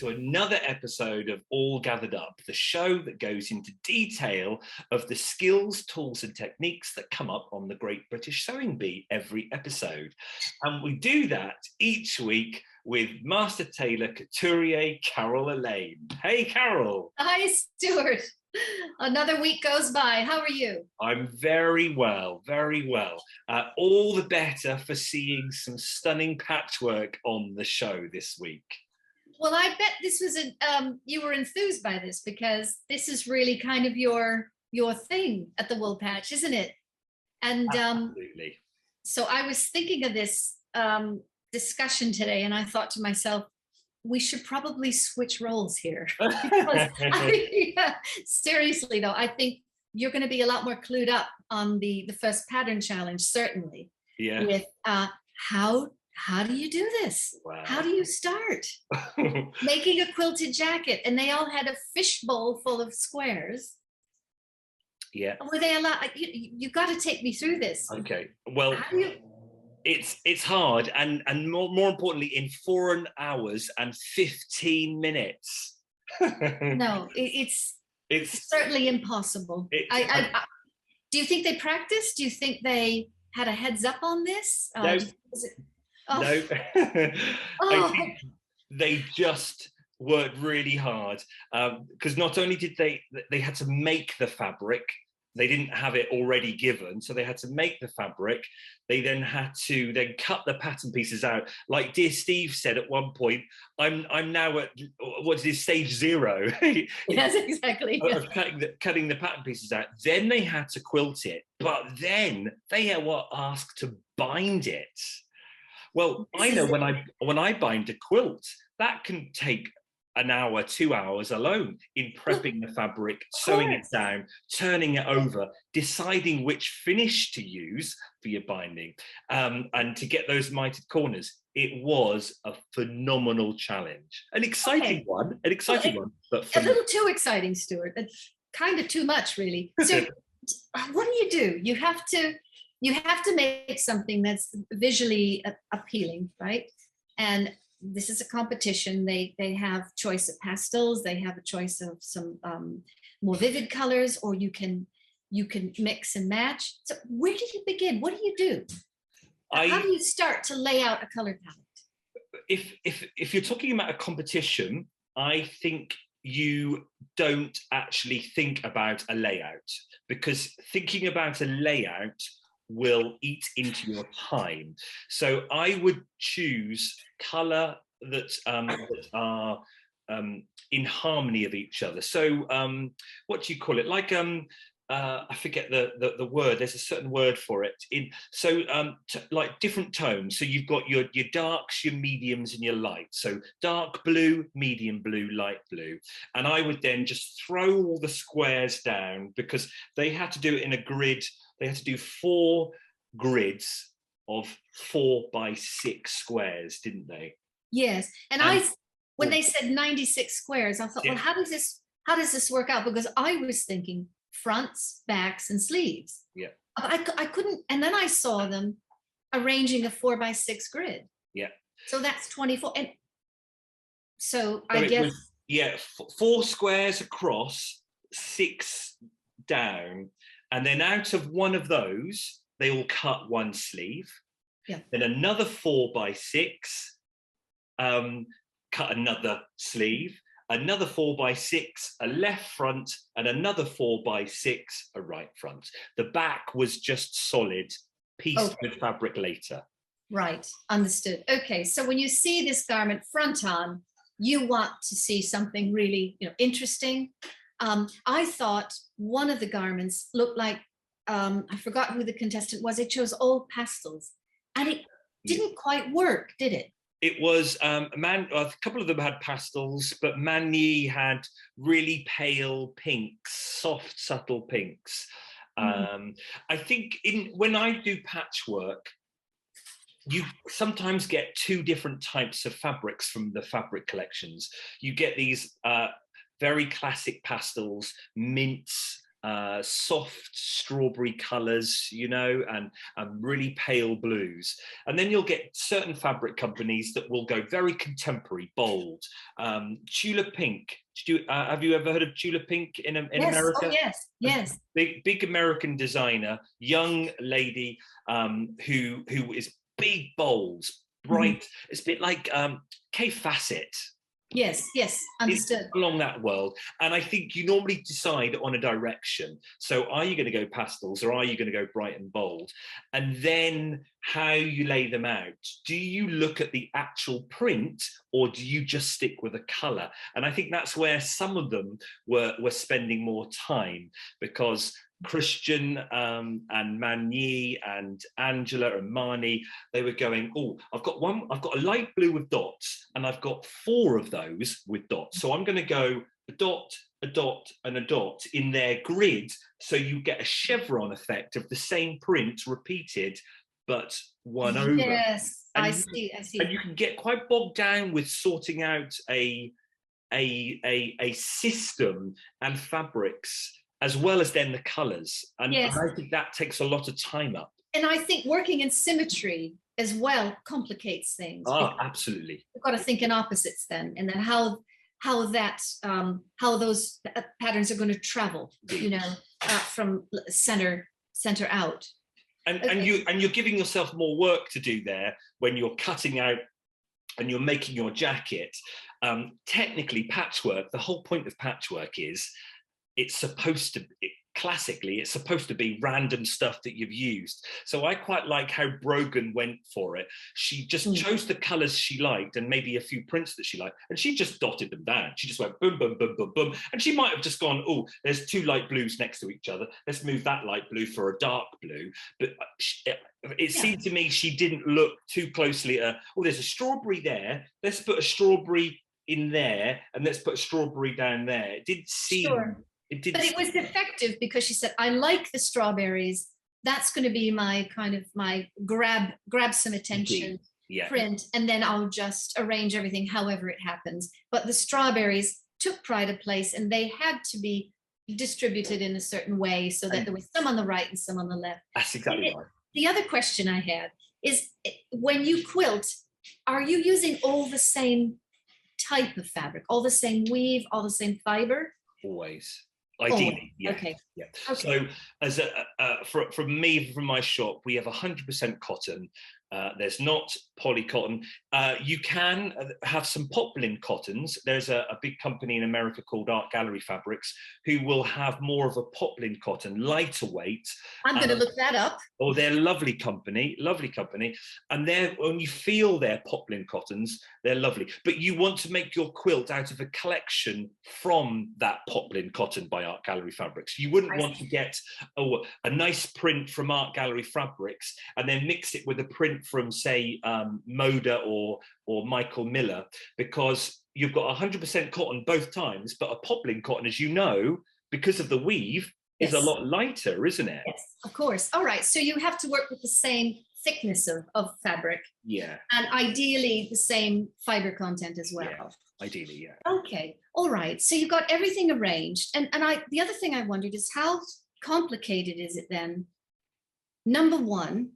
to another episode of All Gathered Up, the show that goes into detail of the skills, tools and techniques that come up on the Great British Sewing Bee every episode. And we do that each week with Master Tailor Couturier Carol Elaine. Hey, Carol. Hi, Stuart. Another week goes by. How are you? I'm very well, very well. All the better for seeing some stunning patchwork on the show this week. Well, I bet this was you were enthused by this because this is really kind of your thing at the Wool Patch, isn't it? And absolutely. So I was thinking of this discussion today, and I thought to myself, we should probably switch roles here. Seriously though, I think you're going to be a lot more clued up on the first pattern challenge, certainly. Yeah. With how do you do this? Wow. How do you start making a quilted jacket? And they all had a fishbowl full of squares. Yeah. Were they allowed? You got to take me through this. Okay. Well. How do you? It's hard, and more importantly, in 4 hours and 15 minutes. No, it's certainly impossible. Do you think they practiced? Do you think they had a heads up on this? No. No. I think they just worked really hard because not only did they had to make the fabric. They didn't have it already given, so they had to make the fabric. They then had to cut the pattern pieces out. Like dear Steve said at one point, I'm now at what's this, stage 0? Yes, exactly. Of cutting the pattern pieces out. Then they had to quilt it, but then they were asked to bind it. Well, I know when I bind a quilt, that can take an hour, 2 hours alone in prepping the fabric, sewing it down, turning it over, deciding which finish to use for your binding, and to get those mitered corners. It was a phenomenal challenge, an exciting one, but a little too exciting, Stuart. It's kind of too much, really. So, what do? You have to make something that's visually appealing, right? And this is a competition. They have choice of pastels. They have a choice of some more vivid colors, or you can mix and match. So where do you begin? What do you do? How do you start to lay out a color palette? If you're talking about a competition, I think you don't actually think about a layout, because thinking about a layout will eat into your time. So I would choose colour that are in harmony of each other. So what do you call it? Like I forget the word. There's a certain word for it. Like different tones. So you've got your darks, your mediums, and your lights. So dark blue, medium blue, light blue. And I would then just throw all the squares down, because they had to do it in a grid. They had to do 4 grids of 4 by 6 squares, didn't they? Yes. And when they said 96 squares, I thought, well, how does this work out? Because I was thinking fronts, backs, and sleeves. Yeah. I couldn't, and then I saw them arranging a 4 by 6 grid. Yeah. So that's 24. And so I guess. 4 squares across, 6 down. And then out of one of those, they all cut 1 sleeve. Yeah. Then another 4 by 6, cut another sleeve, another 4 by 6, a left front, and another 4 by 6, a right front. The back was just solid, pieced with fabric later. Right, understood. Okay, so when you see this garment front on, you want to see something really, interesting. I thought one of the garments looked like, I forgot who the contestant was. It chose old pastels, and it didn't quite work, did it? It was a couple of them had pastels, but Manny had really pale pinks, soft, subtle pinks. I think when I do patchwork, you sometimes get 2 different types of fabrics from the fabric collections. You get these very classic pastels, mints, soft strawberry colours, you know, and really pale blues. And then you'll get certain fabric companies that will go very contemporary, bold. Tulip Pink. Have you ever heard of Tulip Pink in Yes. America? Oh, yes, yes. Big American designer, young lady who is big, bold, bright. Mm-hmm. It's a bit like Kay Fassett. Yes, yes, understood. It's along that world. And I think you normally decide on a direction. So are you going to go pastels or are you going to go bright and bold? And then how you lay them out. Do you look at the actual print or do you just stick with a colour? And I think that's where some of them were spending more time, because Christian and Magny and Angela and Marnie, they were going, oh, I've got a light blue with dots and I've got 4 of those with dots. So I'm going to go a dot, a dot and a dot in their grid. So you get a chevron effect of the same print repeated, but one over. Yes, and I see. And you can get quite bogged down with sorting out a system and fabrics, as well as then the colours. And yes. I think that takes a lot of time up. And I think working in symmetry as well complicates things. Oh, absolutely. You've got to think in opposites then, and then how those patterns are going to travel, you know, from center out. And okay. and you're giving yourself more work to do there when you're cutting out and you're making your jacket. Technically, patchwork, the whole point of patchwork is it's supposed to be, classically, it's supposed to be random stuff that you've used. So I quite like how Brogan went for it. She just chose the colours she liked and maybe a few prints that she liked, and she just dotted them down. She just went boom, boom, boom, boom, boom. And she might have just gone, oh, there's 2 light blues next to each other. Let's move that light blue for a dark blue. But it seemed to me she didn't look too closely at, oh, there's a strawberry there. Let's put a strawberry in there and let's put a strawberry down there. It didn't seem... Sure. But it was effective because she said, I like the strawberries. That's going to be my kind of my grab some attention print. And then I'll just arrange everything however it happens. But the strawberries took pride of place and they had to be distributed in a certain way so that there was some on the right and some on the left. That's exactly right. The other question I had is, when you quilt, are you using all the same type of fabric, all the same weave, all the same fiber? Always. Ideally, yeah. Okay. Yeah. Okay. So, as from my shop, we have 100% cotton. There's not poly cotton. You can have some poplin cottons. There's a big company in America called Art Gallery Fabrics who will have more of a poplin cotton, lighter weight. I'm going to look that up. Oh, they're a lovely company. And when you feel their poplin cottons, they're lovely. But you want to make your quilt out of a collection from that poplin cotton by Art Gallery Fabrics. You wouldn't want to get a nice print from Art Gallery Fabrics and then mix it with a print from, say, Moda or Michael Miller, because you've got 100% cotton both times, but a poplin cotton, as you know, because of the weave, is a lot lighter, isn't it? Yes, of course. All right, so you have to work with the same thickness of fabric. Yeah. And ideally the same fiber content as well. Yeah. Ideally, yeah. Okay, all right. So you got everything arranged. And the other thing I wondered is, how complicated is it then, number one,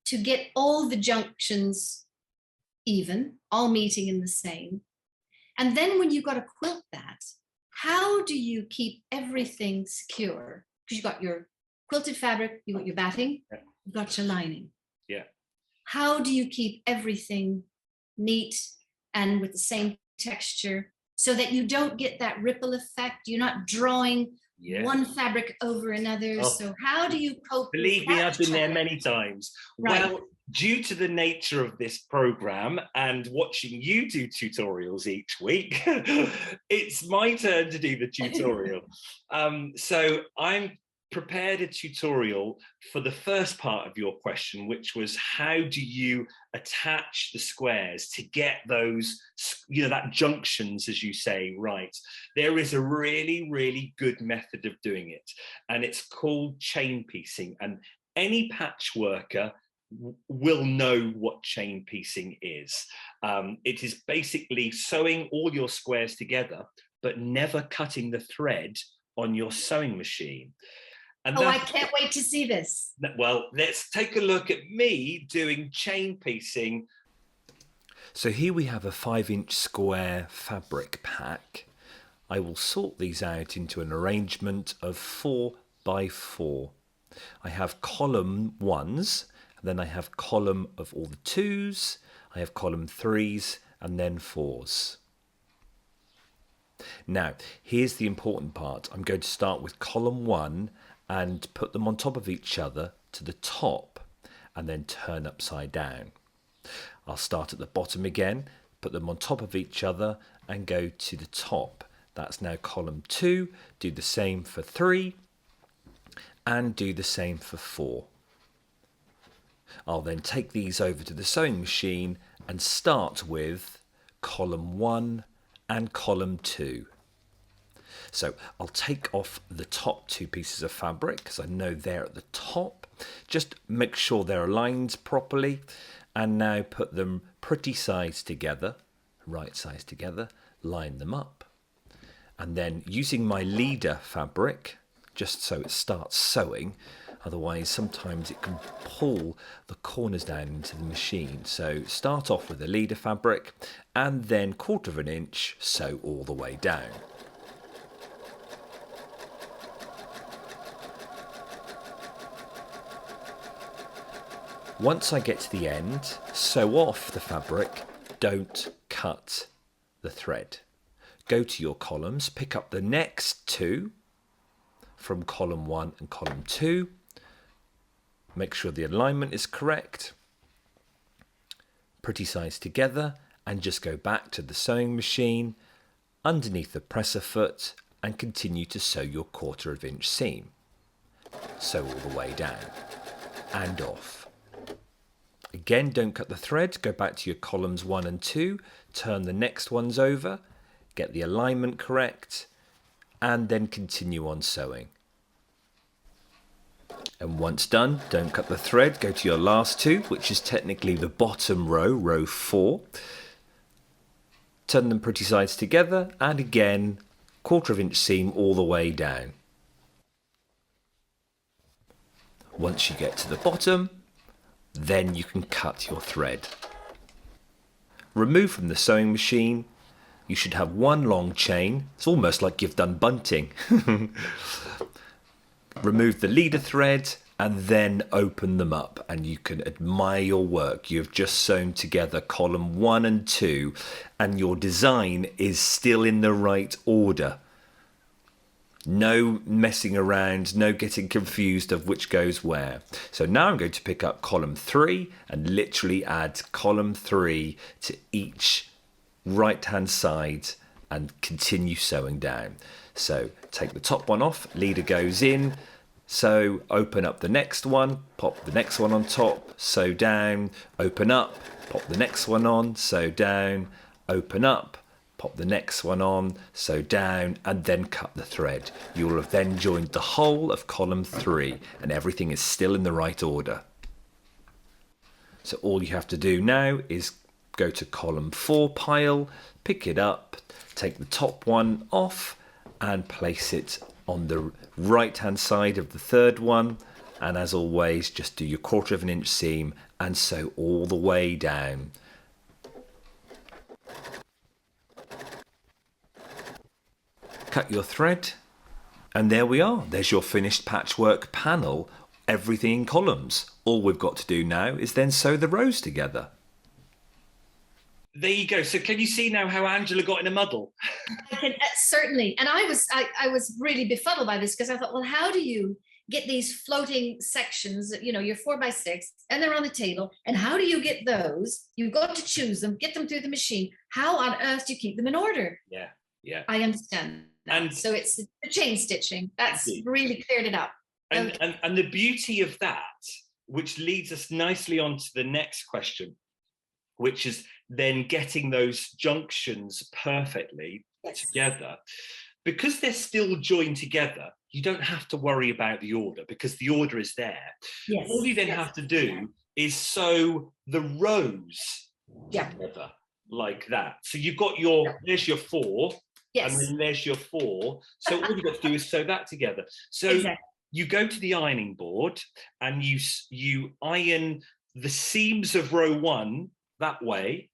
to get all the junctions even, all meeting in the same? And then when you got to quilt that, how do you keep everything secure? Because you got your quilted fabric, you got your batting, you got your lining. Yeah. How do you keep everything neat and with the same texture so that you don't get that ripple effect? You're not drawing one fabric over another. So how do you cope? Believe me, I've been there many times. Right. Well, due to the nature of this program and watching you do tutorials each week, it's my turn to do the tutorial. So I'm prepared a tutorial for the first part of your question, which was, how do you attach the squares to get those, that junctions, as you say, right? There is a really, really good method of doing it, and it's called chain piecing. And any patchworker will know what chain piecing is. It is basically sewing all your squares together, but never cutting the thread on your sewing machine. And I can't wait to see this. Well, let's take a look at me doing chain piecing. So here we have a 5-inch square fabric pack. I will sort these out into an arrangement of 4 by 4. I have column 1s, and then I have column of all the 2s, I have column 3s, and then 4s. Now, here's the important part. I'm going to start with column 1 and put them on top of each other to the top, and then turn upside down. I'll start at the bottom again, put them on top of each other, and go to the top. That's now column 2. Do the same for 3, and do the same for 4. I'll then take these over to the sewing machine and start with column 1 and column 2. So I'll take off the top 2 pieces of fabric because I know they're at the top. Just make sure they're aligned properly, and now put them pretty sized together, right size together, line them up. And then using my leader fabric, just so it starts sewing, otherwise sometimes it can pull the corners down into the machine. So start off with the leader fabric and then 1/4 inch sew all the way down. Once I get to the end, sew off the fabric, don't cut the thread. Go to your columns, pick up the next 2 from column 1 and column 2. Make sure the alignment is correct, pretty sized together, and just go back to the sewing machine underneath the presser foot and continue to sew your 1/4 inch seam. Sew all the way down and off. Again, don't cut the thread, go back to your columns 1 and 2, turn the next ones over, get the alignment correct, and then continue on sewing. And once done, don't cut the thread, go to your last 2, which is technically the bottom row, row 4. Turn them pretty sides together, and again, 1/4 inch seam all the way down. Once you get to the bottom, then you can cut your thread. Remove from the sewing machine. You should have 1 long chain. It's almost like you've done bunting. Remove the leader thread and then open them up, and you can admire your work. You've just sewn together column 1 and 2, and your design is still in the right order. No messing around, no getting confused of which goes where. So now I'm going to pick up column 3 and literally add column 3 to each right hand side and continue sewing down. So take the top one off, leader goes in, so open up the next one, pop the next one on top, sew down, open up, pop the next one on, sew down, open up, pop the next one on, sew down, and then cut the thread. You will have then joined the whole of column 3, and everything is still in the right order. So all you have to do now is go to column 4 pile, pick it up, take the top one off, and place it on the right hand side of the third one. And as always, just do your 1/4 inch seam and sew all the way down. Cut your thread, and there we are. There's your finished patchwork panel, everything in columns. All we've got to do now is then sew the rows together. There you go. So can you see now how Angela got in a muddle? I can, certainly. And I was really befuddled by this because I thought, well, how do you get these floating sections, you know, your 4 by 6, and they're on the table, and how do you get those? You've got to choose them, get them through the machine. How on earth do you keep them in order? Yeah, yeah. I understand. And so it's the chain stitching. That's really cleared it up. And, okay. and the beauty of that, which leads us nicely on to the next question, which is then getting those junctions perfectly together. Because they're still joined together, you don't have to worry about the order because the order is there. Yes. All you then have to do is sew the rows together like that. So you've got your, there's your 4, Yes. And then there's your 4. So all you've got to do is sew that together. So Exactly. you go to the ironing board and you iron the seams of row 1 that way,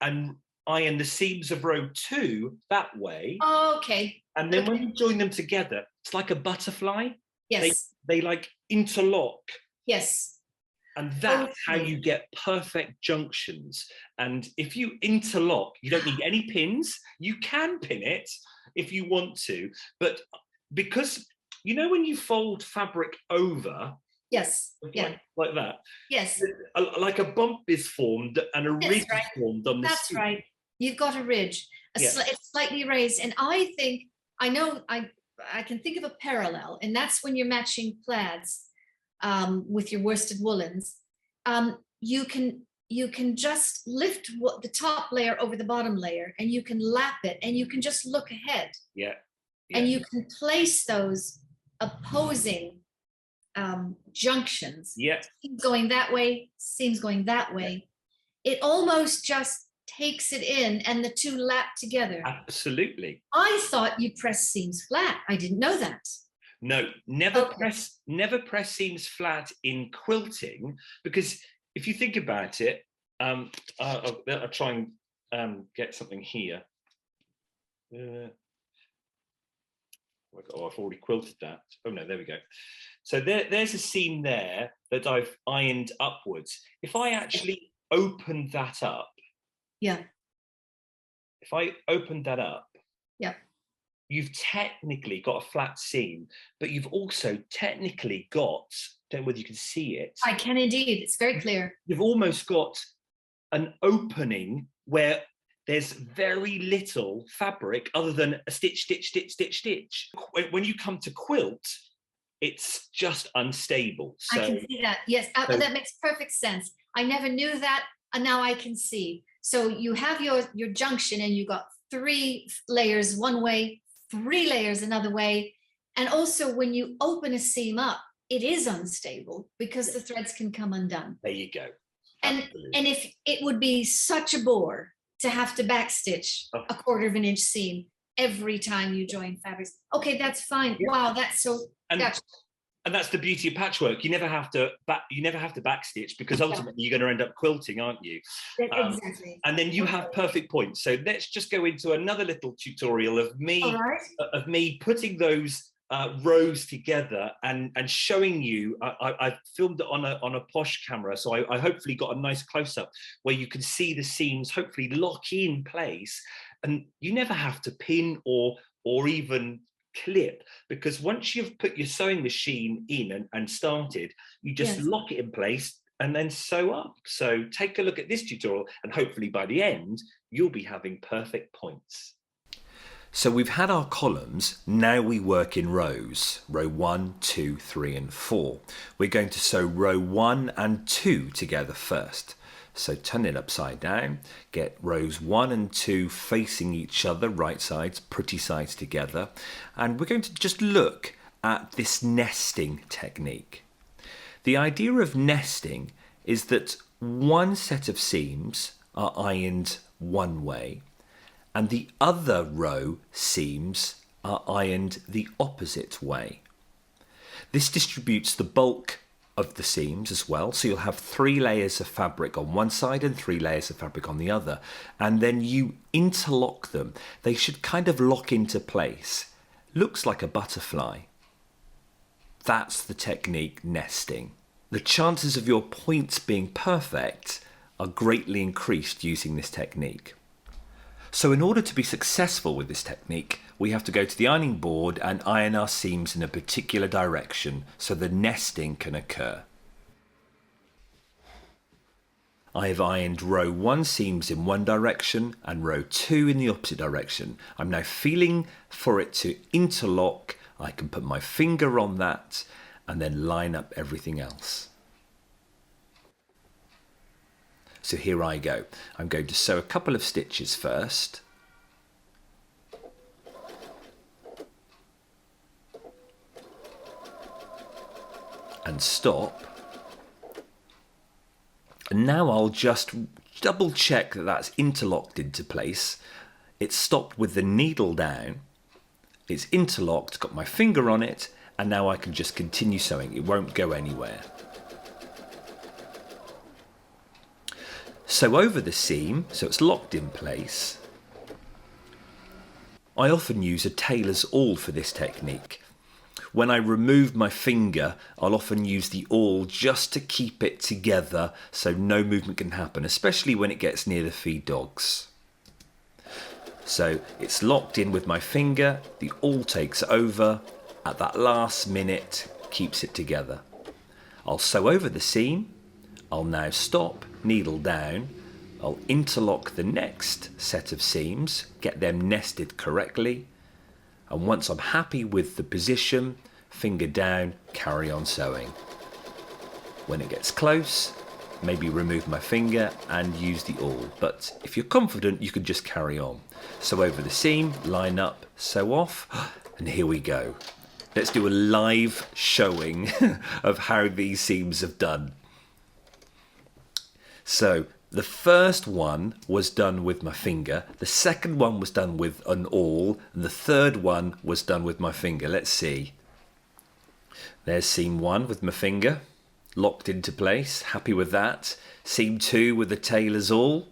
and iron the seams of row 2 that way. Okay. And then when you join them together, it's like a butterfly. Yes. They like interlock. Yes. And that's how you get perfect junctions. And if you interlock, you don't need any pins. You can pin it if you want to, but because you know when you fold fabric over, yes, like that, yes, like a bump is formed and a ridge is formed on the That's seam. right. You've got a ridge. It's slightly raised, and I can think of a parallel, and that's when you're matching plaids with your worsted woolens. You can just lift the top layer over the bottom layer, and you can lap it, and you can just look ahead. Yeah. And you can place those opposing junctions. Yeah. Seams going that way, seams going that way. It almost just takes it in, and the two lap together. Absolutely. I thought you press seams flat. I didn't know that. No, never press seams flat in quilting, because if you think about it, I'll try and get something here. I've already quilted that. Oh no, there we go. So there's a seam there that I've ironed upwards. If I actually opened that up, if I opened that up, you've technically got a flat seam, but you've also technically got, don't know whether you can see it. I can indeed, it's very clear. You've almost got an opening where there's very little fabric other than a stitch, stitch, stitch, stitch, stitch. When you come to quilt, it's just unstable. So, I can see that, yes, that makes perfect sense. I never knew that, and now I can see. So you have your junction, and you got 3 layers one way, 3 layers another way. And also when you open a seam up, it is unstable because the threads can come undone. There you go. And if it would be such a bore to have to backstitch a 1/4 of an inch seam every time you join fabrics. Okay, that's fine. Yeah. Wow, that's so. Gotcha. And that's the beauty of patchwork. You never have to backstitch, because ultimately you're going to end up quilting, aren't you? Exactly. And then you have perfect points. So let's just go into another little tutorial of me putting those rows together and showing you. I filmed it on a posh camera, so I hopefully got a nice close-up where you can see the seams hopefully lock in place, and you never have to pin or even clip, because once you've put your sewing machine in and started, you just lock it in place and then sew up. So take a look at this tutorial, and hopefully by the end you'll be having perfect points. So we've had our columns, now we work in rows. Row 1, 2, 3 and 4. We're going to sew row 1 and 2 together first. So turn it upside down, get rows 1 and 2 facing each other, right sides, pretty sides together. And we're going to just look at this nesting technique. The idea of nesting is that one set of seams are ironed one way, and the other row seams are ironed the opposite way. This distributes the bulk of the seams as well, so you'll have 3 layers of fabric on one side and 3 layers of fabric on the other, and then you interlock them. They should kind of lock into place. Looks like a butterfly. That's the technique nesting. The chances of your points being perfect are greatly increased using this technique. So in order to be successful with this technique, we have to go to the ironing board and iron our seams in a particular direction so the nesting can occur. I have ironed row 1 seams in one direction and row 2 in the opposite direction. I'm now feeling for it to interlock. I can put my finger on that and then line up everything else. So here I go. I'm going to sew a couple of stitches first. And stop. And now I'll just double check that that's interlocked into place. It's stopped with the needle down. It's interlocked, got my finger on it, and now I can just continue sewing. It won't go anywhere. Sew over the seam so it's locked in place. I often use a tailor's awl for this technique. When I remove my finger, I'll often use the awl just to keep it together so no movement can happen, especially when it gets near the feed dogs. So it's locked in with my finger, the awl takes over, at that last minute keeps it together. I'll sew over the seam, I'll now stop, needle down, I'll interlock the next set of seams, get them nested correctly, and once I'm happy with the position, finger down, carry on sewing. When it gets close, maybe remove my finger and use the awl, but if you're confident, you can just carry on. Sew over the seam, line up, sew off, and here we go. Let's do a live showing of how these seams have done. So the first one was done with my finger, the second one was done with an awl, and the third one was done with my finger. Let's see. There's seam 1 with my finger, locked into place, happy with that. Seam 2 with the tailor's awl.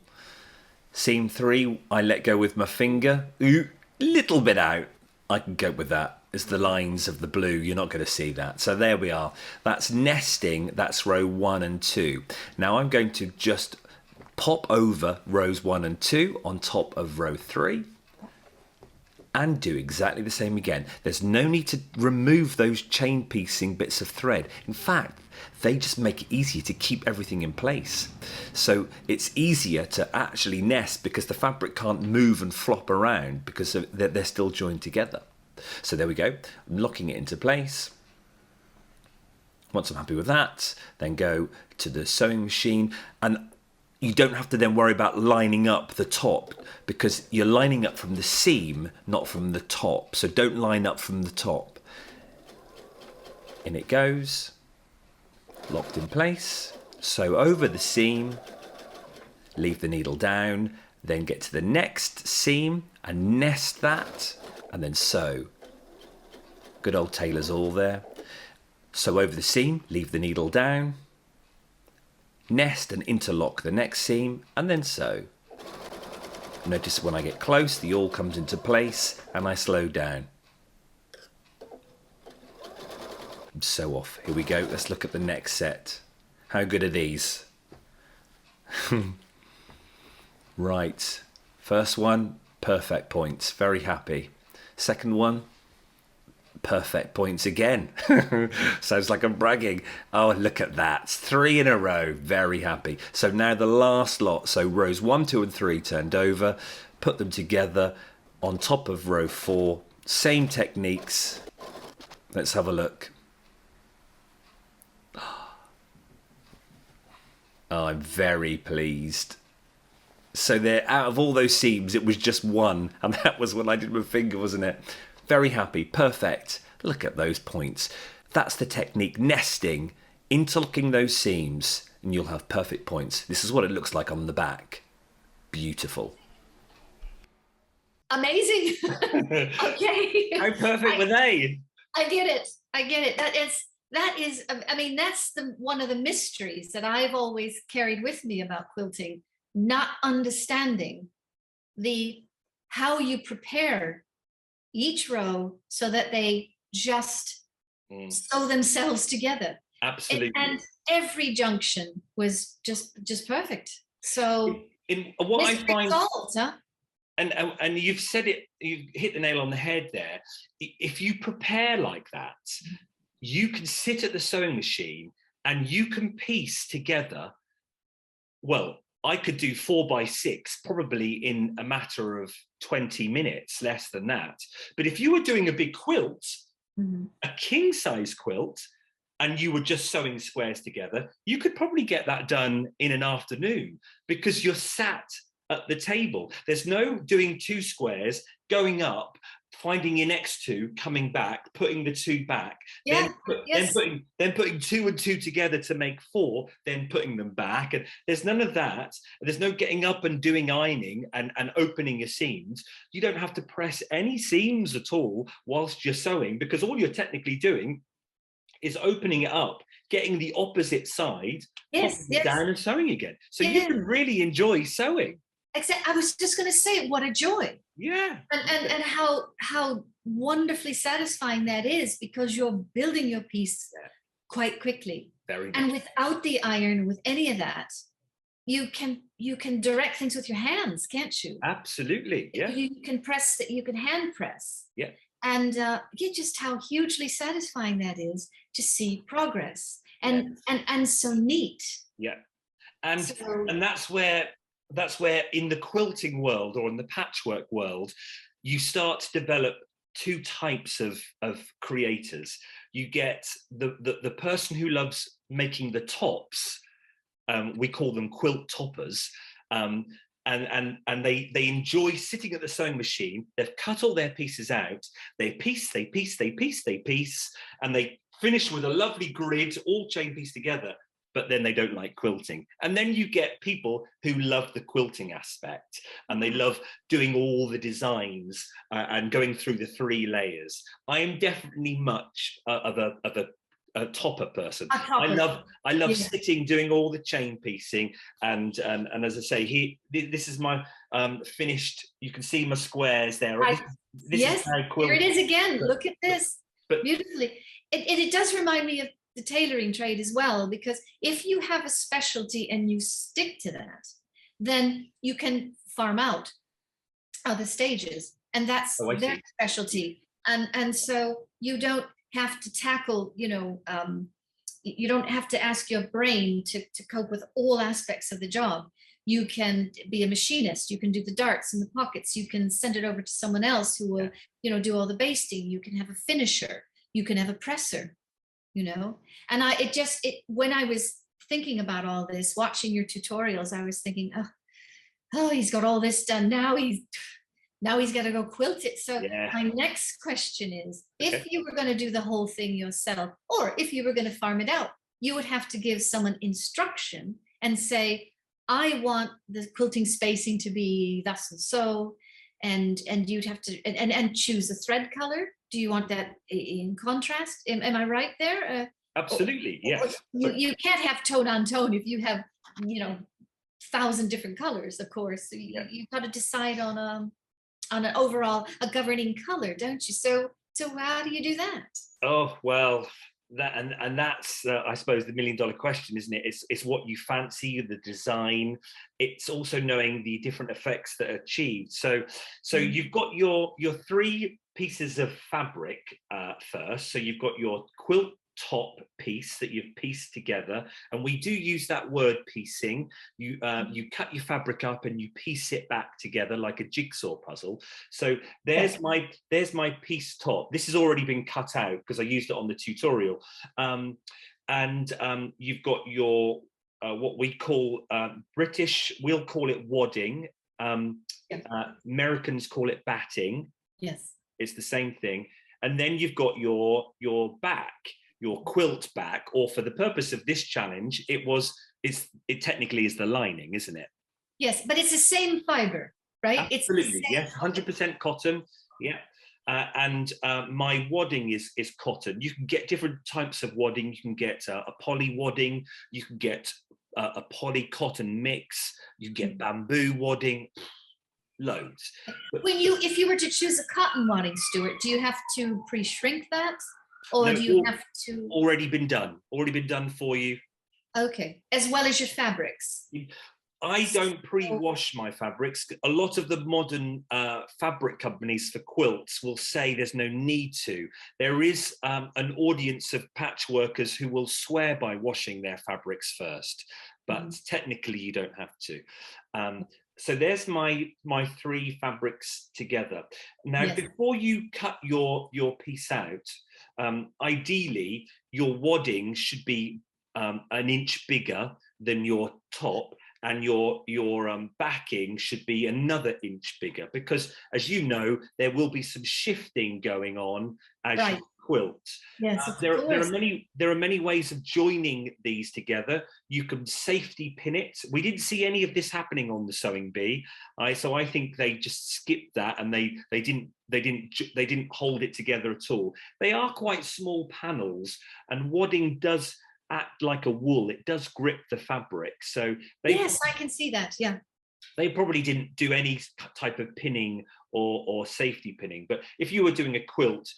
Seam 3, I let go with my finger. Ooh, little bit out. I can cope with that. It's the lines of the blue, you're not going to see that. So there we are. That's nesting, that's row 1 and 2. Now I'm going to just pop over rows 1 and 2 on top of row 3 and do exactly the same again. There's no need to remove those chain piecing bits of thread. In fact, they just make it easier to keep everything in place. So it's easier to actually nest because the fabric can't move and flop around because they're still joined together. So there we go. I'm locking it into place. Once I'm happy with that, then go to the sewing machine, and you don't have to then worry about lining up the top because you're lining up from the seam, not from the top. So don't line up from the top. In it goes, locked in place. Sew over the seam, leave the needle down, then get to the next seam and nest that, and then sew. Good old tailor's awl there. Sew over the seam, leave the needle down, nest and interlock the next seam, and then sew. Notice when I get close, the awl comes into place and I slow down. Sew off. Here we go. Let's look at the next set. How good are these? Right. First one, perfect points. Very happy. Second one, perfect points again. Sounds like I'm bragging. Oh, look at that. 3 in a row. Very happy. So now the last lot. So rows 1, 2 and 3 turned over. Put them together on top of row 4. Same techniques. Let's have a look. Oh, I'm very pleased. So there, out of all those seams, it was just one. And that was what I did with my finger, wasn't it? Very happy. Perfect. Look at those points. That's the technique. Nesting, interlocking those seams, and you'll have perfect points. This is what it looks like on the back. Beautiful. Amazing. Okay. How perfect were they? I get it. I get it. That is, I mean, that's one of the mysteries that I've always carried with me about quilting, not understanding how you prepare each row so that they just sew themselves together. Absolutely. And every junction was just perfect. So what I find, solved, huh? and you've said it, you've hit the nail on the head there. If you prepare like that, you can sit at the sewing machine and you can piece together. Well, I could do 4 by 6 probably in a matter of 20 minutes, less than that. But if you were doing a big quilt, a king size quilt, and you were just sewing squares together, you could probably get that done in an afternoon because you're sat at the table. There's no doing 2 squares, going up, finding your next two, coming back, putting the two back, Yeah. then putting two and two together to make four, then putting them back. And there's none of that. There's no getting up and doing ironing and opening your seams. You don't have to press any seams at all whilst you're sewing, because all you're technically doing is opening it up, getting the opposite side, popping it down and sewing again. So you can really enjoy sewing. Except I was just going to say, what a joy. Yeah. And how wonderfully satisfying that is, because you're building your piece quite quickly. Very much. And without the iron, with any of that, you can direct things with your hands, can't you? Absolutely. Yeah. You can press, you can hand press. Yeah. And just how hugely satisfying that is to see progress, and so neat. Yeah. And that's where in the quilting world, or in the patchwork world, you start to develop two types of creators. You get the person who loves making the tops. We call them quilt toppers. And they enjoy sitting at the sewing machine. They've cut all their pieces out. They piece, and they finish with a lovely grid, all chain pieced together. But then they don't like quilting. And then you get people who love the quilting aspect, and they love doing all the designs and going through the 3 layers. I am definitely much of a topper person. I love sitting, doing all the chain piecing, and as I say, this is my finished. You can see my squares there. This is here it is again. Look at this, beautifully. It does remind me of the tailoring trade as well, because if you have a specialty and you stick to that, then you can farm out other stages, and that's their specialty, and so you don't have to tackle, you don't have to ask your brain to cope with all aspects of the job. You can be a machinist, you can do the darts and the pockets, you can send it over to someone else who will do all the basting, you can have a finisher, you can have a presser. And when I was thinking about all this, watching your tutorials, I was thinking, oh, he's got all this done. Now he's got to go quilt it. So my next question is, if you were going to do the whole thing yourself, or if you were going to farm it out, you would have to give someone instruction and say, I want the quilting spacing to be thus and so, and you'd have to and choose a thread color. Do you want that in contrast? Am I right there? Absolutely, yes. You can't have tone on tone if you have 1,000 different colors, of course. So you've got to decide on an overall governing color, don't you? So how do you do that? Oh well, that's I suppose the $1 million question, isn't it? It's what you fancy, the design. It's also knowing the different effects that are achieved. So you've got your 3 pieces of fabric first. So you've got your quilt top piece that you've pieced together, and we do use that word piecing. You cut your fabric up and you piece it back together like a jigsaw puzzle. So there's my piece top. This has already been cut out because I used it on the tutorial. You've got your what we call British, we'll call it wadding. Americans call it batting. Yes, it's the same thing. And then you've got your back, your quilt back, or for the purpose of this challenge, it technically is the lining, isn't it? Yes, but it's the same fiber, right? Absolutely, yes, 100% cotton. Yeah. My wadding is cotton. You can get different types of wadding. You can get a poly wadding. You can get a poly cotton mix. You get bamboo wadding. Loads. If you were to choose a cotton wadding, Stuart, do you have to pre-shrink that, or do you have to? Already been done for you. Okay, as well as your fabrics. I don't pre-wash my fabrics. A lot of the modern fabric companies for quilts will say there's no need to. There is an audience of patchworkers who will swear by washing their fabrics first, but technically you don't have to. So there's my 3 fabrics together. Now, before you cut your piece out, ideally your wadding should be an inch bigger than your top, and your backing should be another inch bigger, because as you know, there will be some shifting going on as Right. you quilt. Yes, of There course. are many ways of joining these together. You can safety pin it. We didn't see any of this happening on the sewing bee. So I think they just skipped that, and they didn't hold it together at all. They are quite small panels, and wadding does act like a wool. It does grip the fabric. So Yes, I can see that. Yeah. they probably didn't do any type of pinning or safety pinning. But if you were doing a quilt,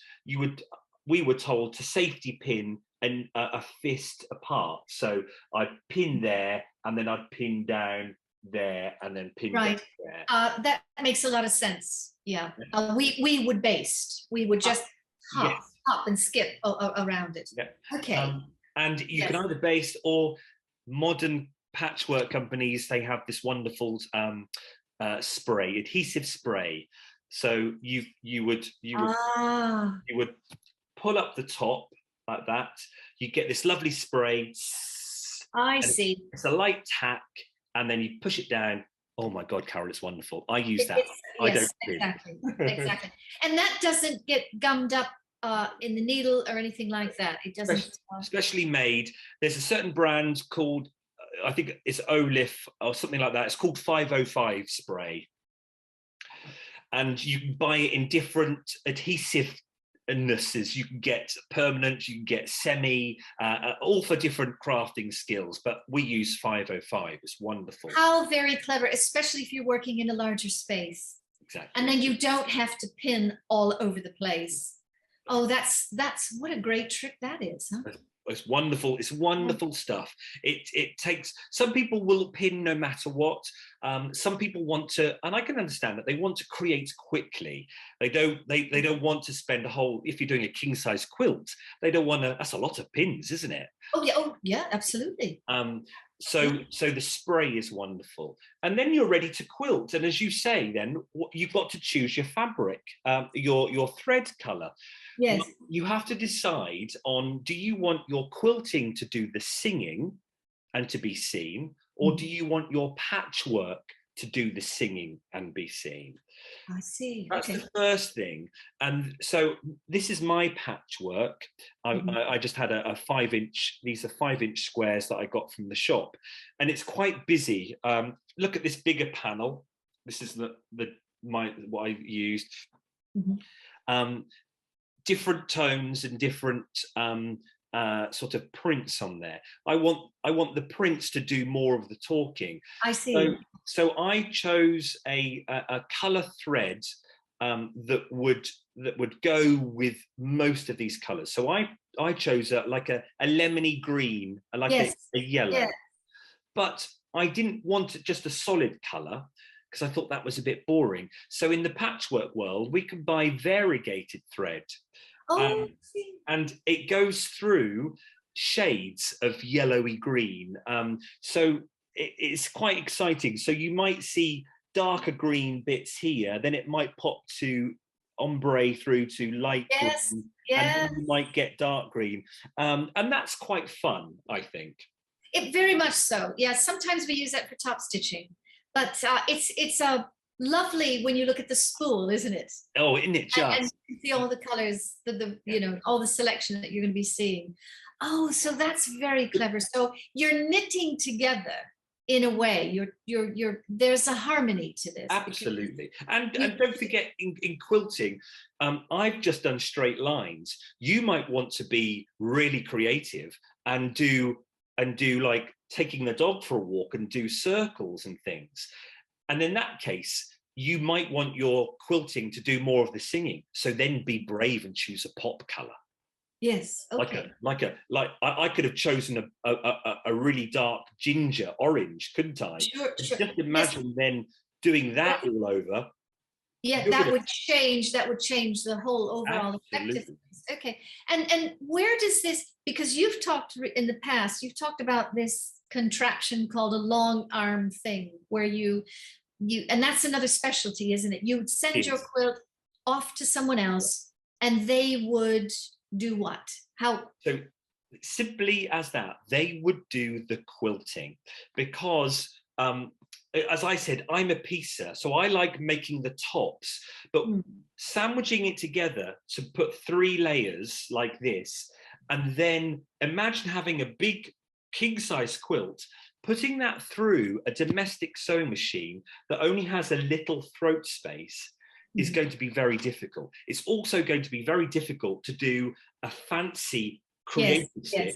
we were told to safety pin a fist apart. So I'd pin there, and then I'd pin down there, and then pin down there. That makes a lot of sense. Yeah. We would baste. We would just hop and skip around it. Yeah. Okay. And you can either baste, or modern patchwork companies, they have this wonderful spray, adhesive spray. So you would pull up the top like that. You get this lovely spray. I see. It's a light tack, and then you push it down. Oh my God, Carol, it's wonderful. I use that. Yes, exactly. And that doesn't get gummed up in the needle or anything like that. It doesn't. Specially made. There's a certain brand called, I think it's Olif or something like that. It's called 505 spray. And you can buy it in different adhesiveness. You can get permanent, you can get semi, all for different crafting skills. But we use 505. It's wonderful. How very clever, especially if you're working in a larger space. Exactly. And then you don't have to pin all over the place. Oh, that's what a great trick that is, huh? It's wonderful. It's wonderful stuff. It takes, some people will pin no matter what. Some people want to, and I can understand that, they want to create quickly. They don't want to spend a whole, if you're doing a king size quilt, they don't want to, that's a lot of pins, isn't it? Oh yeah, absolutely. So the spray is wonderful, and then you're ready to quilt. And as you say, then you've got to choose your fabric, your thread color. Yes. You have to decide on, do you want your quilting to do the singing and to be seen, or do you want your patchwork to do the singing and be seen? I see. That's the first thing. And so this is my patchwork. I just had a 5-inch, these are 5-inch squares that I got from the shop, and it's quite busy. Look at this bigger panel. This is what I used. Different tones and different sort of prints on there. I want the prints to do more of the talking. I see. So I chose a color thread that would go with most of these colors. So I chose like a lemony green, like a yellow. But I didn't want just a solid color, because I thought that was a bit boring. So in the patchwork world, we can buy variegated thread. And it goes through shades of yellowy green. So it's quite exciting. So you might see darker green bits here, then it might pop to ombre through to light green, and then you might get dark green. And that's quite fun, I think. It very much so. Yeah, sometimes we use that for top stitching, but it's lovely when you look at the spool, isn't it? Oh, isn't it just? And you see all the colors, all the selection that you're going to be seeing. Oh, so that's very clever. So you're knitting together in a way. There's a harmony to this. Absolutely. And don't forget, in quilting, I've just done straight lines. You might want to be really creative and do like taking the dog for a walk and do circles and things. And in that case, you might want your quilting to do more of the singing. So then be brave and choose a pop color. Yes. Okay. Like I could have chosen a really dark ginger orange, couldn't I? Sure. Just imagine then doing that all over. Yeah, that would change the whole overall effectiveness. Okay. And where does this, because you've talked in the past, you've talked about this contraption called a long arm thing, where you and that's another specialty, isn't it? You would send your quilt off to someone else, and they would do what? How? So simply as that, they would do the quilting, because as I said, I'm a piecer, so I like making the tops, but sandwiching it together to put 3 layers like this, and then imagine having a big king-size quilt, putting that through a domestic sewing machine that only has a little throat space is going to be very difficult. It's also going to be very difficult to do a fancy creative stitch,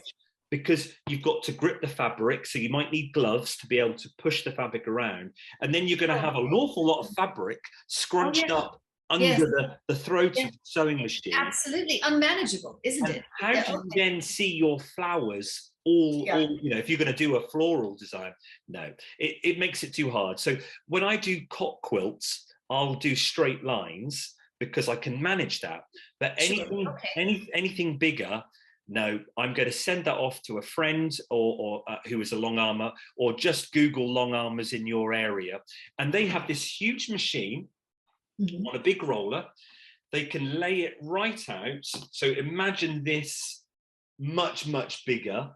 because you've got to grip the fabric, so you might need gloves to be able to push the fabric around, and then you're going to have an awful lot of fabric scrunched up under the throat of the sewing machine. Absolutely unmanageable, isn't it? How do you then see your flowers all, you know, if you're going to do a floral design? No, it makes it too hard. So when I do cot quilts, I'll do straight lines because I can manage that. But anything bigger, no, I'm going to send that off to a friend or who is a long armor, or just Google long armors in your area. And they have this huge machine on a big roller. They can lay it right out. So imagine this much, much bigger.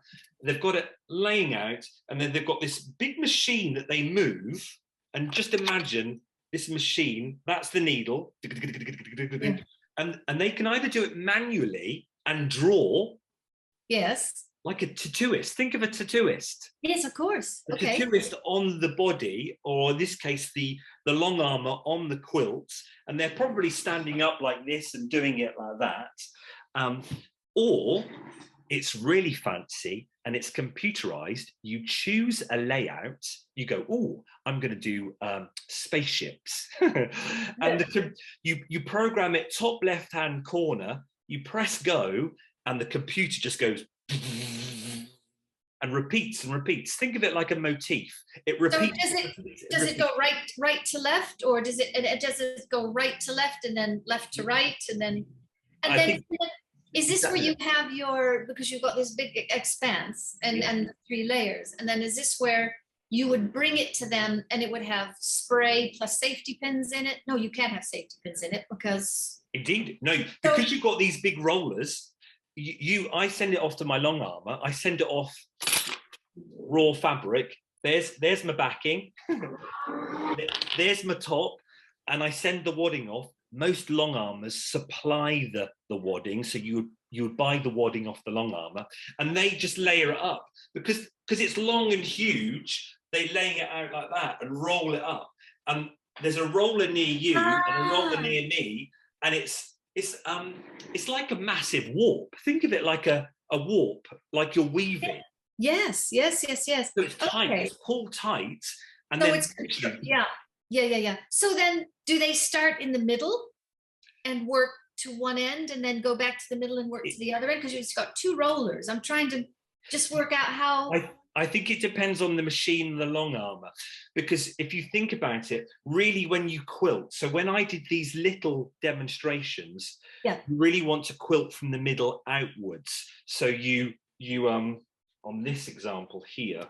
They've got it laying out, and then they've got this big machine that they move. And just imagine this machine, that's the needle. And they can either do it manually and draw. Yes. Like a tattooist. Think of a tattooist. Yes, of course. A tattooist on the body, or in this case, the long armor on the quilt, and they're probably standing up like this and doing it like that. Or it's really fancy and it's computerized. You choose a layout. You go, oh, I'm going to do spaceships. And you program it top left-hand corner. You press go, and the computer just goes and repeats and repeats. Think of it like a motif. It repeats. So does it go right to left, or does it go right to left and then left to right and then is this where you have your, because you've got this big expanse and 3 layers, and then is this where you would bring it to them and it would have spray plus safety pins in it? No, you can't have safety pins in it because indeed no, because you've got these big rollers. I send it off to my long armor. I send it off raw fabric. There's my backing. There's my top, and I send the wadding off. Most long armors supply the wadding, so you would buy the wadding off the long armor, and they just layer it up because it's long and huge. They lay it out like that and roll it up. And there's a roller near you and a roller near me, and it's like a massive warp. Think of it like a warp, like you're weaving. Yes. So it's tight, it's pulled tight. And so then it's, yeah. So then do they start in the middle and work to one end and then go back to the middle and work to the other end? Because you've got 2 rollers. I'm trying to just work out how. I think it depends on the machine and the long armor, because if you think about it, really when you quilt, so when I did these little demonstrations, you really want to quilt from the middle outwards. So you on this example here,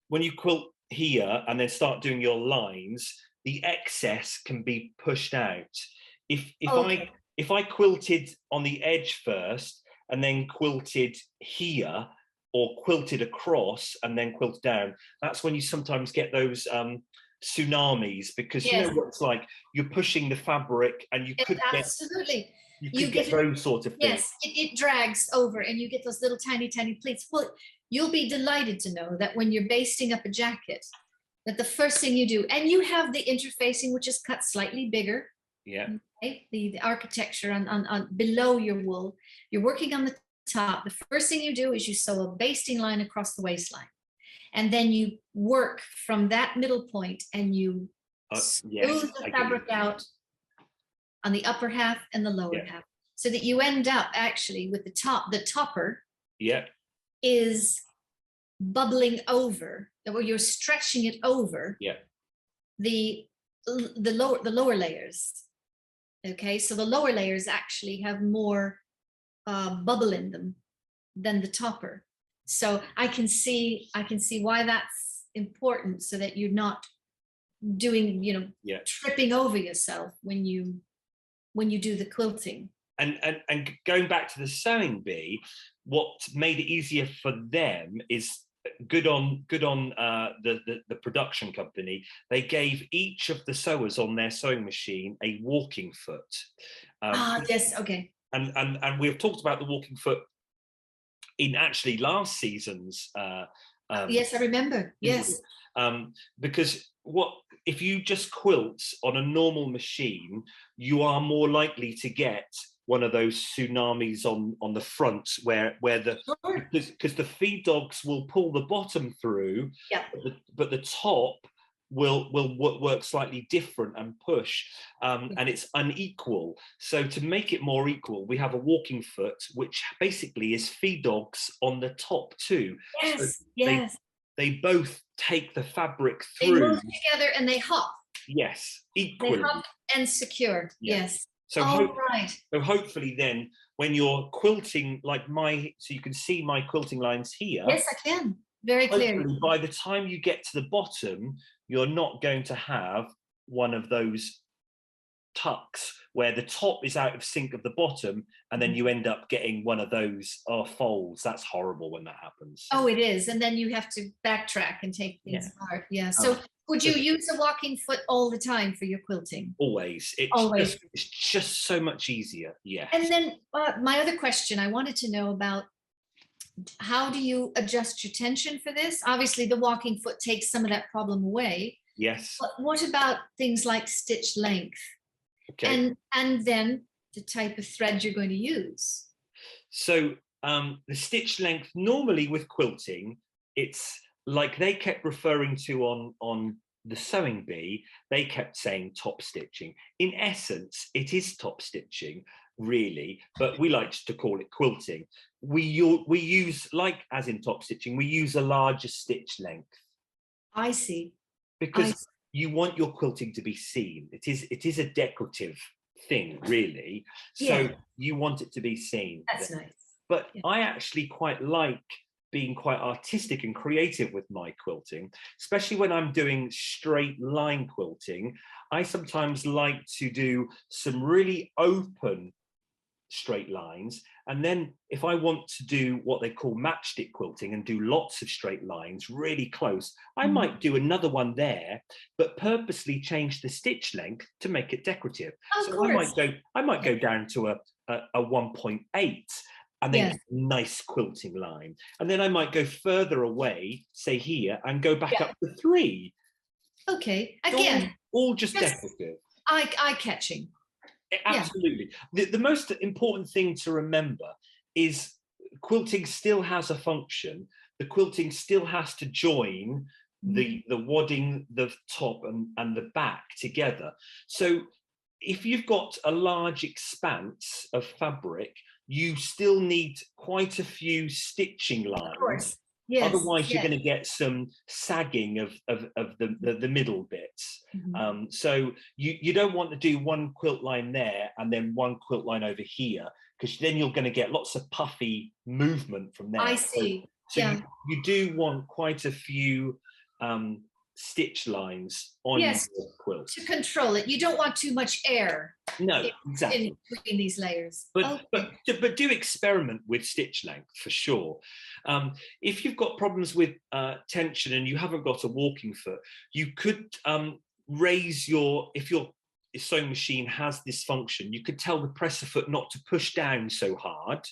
when you quilt here and then start doing your lines, the excess can be pushed out. If I quilted on the edge first and then quilted here, or quilted across and then quilted down, that's when you sometimes get those tsunamis, because you know what it's like, you're pushing the fabric and you could get those sort of things. Yes, it drags over and you get those little tiny pleats. Well, you'll be delighted to know that when you're basting up a jacket, that the first thing you do, and you have the interfacing, which is cut slightly bigger. Yeah. Okay? The architecture on below your wool, you're working on the top. The first thing you do is you sew a basting line across the waistline, and then you work from that middle point and you smooth the fabric out on the upper half and the lower half, so that you end up actually with the topper is bubbling over, or you're stretching it over the lower layers. Okay, so the lower layers actually have more bubble in them than the topper. So I can see why that's important, so that you're not doing, tripping over yourself when you do the quilting. And going back to the sewing bee, what made it easier for them is good on the production company. They gave each of the sewers on their sewing machine a walking foot. Yes, okay. And we've talked about the walking foot in actually last season's. Yes, I remember. Yes. Because if you just quilt on a normal machine, you are more likely to get one of those tsunamis on the front where the because the feed dogs will pull the bottom through, yeah, but the top will work slightly different and push, and it's unequal. So to make it more equal, we have a walking foot, which basically is feed dogs on the top too. Yes, so yes. They both take the fabric through. They move together and they hop. Yes, equally. They hop and secure. Yes. So, right. So hopefully then when you're quilting so you can see my quilting lines here. Yes, I can. Very clearly. By the time you get to the bottom, you're not going to have one of those tucks where the top is out of sync of the bottom, and then you end up getting one of those folds. That's horrible when that happens. Oh, it is. And then you have to backtrack and take things apart. Yeah. So would you use a walking foot all the time for your quilting? Always. It's just so much easier. Yeah. And then my other question, I wanted to know about, how do you adjust your tension for this? Obviously, the walking foot takes some of that problem away. Yes. But what about things like stitch length? Okay. And then the type of thread you're going to use. So the stitch length, normally with quilting, it's like they kept referring to on the sewing bee, they kept saying top stitching. In essence, it is top stitching, really, but we like to call it quilting. We use, like as in top stitching, we use a larger stitch length. I see. Because you want your quilting to be seen. It is a decorative thing, really. So you want it to be seen. That's nice. But I actually quite like being quite artistic and creative with my quilting, especially when I'm doing straight line quilting. I sometimes like to do some really open straight lines, and then if I want to do what they call matchstick quilting and do lots of straight lines really close, I might do another one there, but purposely change the stitch length to make it decorative. So I might go down to a 1.8 and then nice quilting line, and then I might go further away, say here, and go back up to 3. Okay, again, all just decorative, eye-catching. Absolutely. The most important thing to remember is quilting still has a function. The quilting still has to join the wadding, the top and the back together. So if you've got a large expanse of fabric, you still need quite a few stitching lines. Of course. Yes, otherwise, you're going to get some sagging of the middle bits. So you don't want to do one quilt line there and then one quilt line over here, because then you're going to get lots of puffy movement from there. I see. So you do want quite a few stitch lines on your quilt to control it. You don't want too much air. No, exactly. In between these layers. But do experiment with stitch length for sure. If you've got problems with tension and you haven't got a walking foot, you could raise if your sewing machine has this function, you could tell the presser foot not to push down so hard.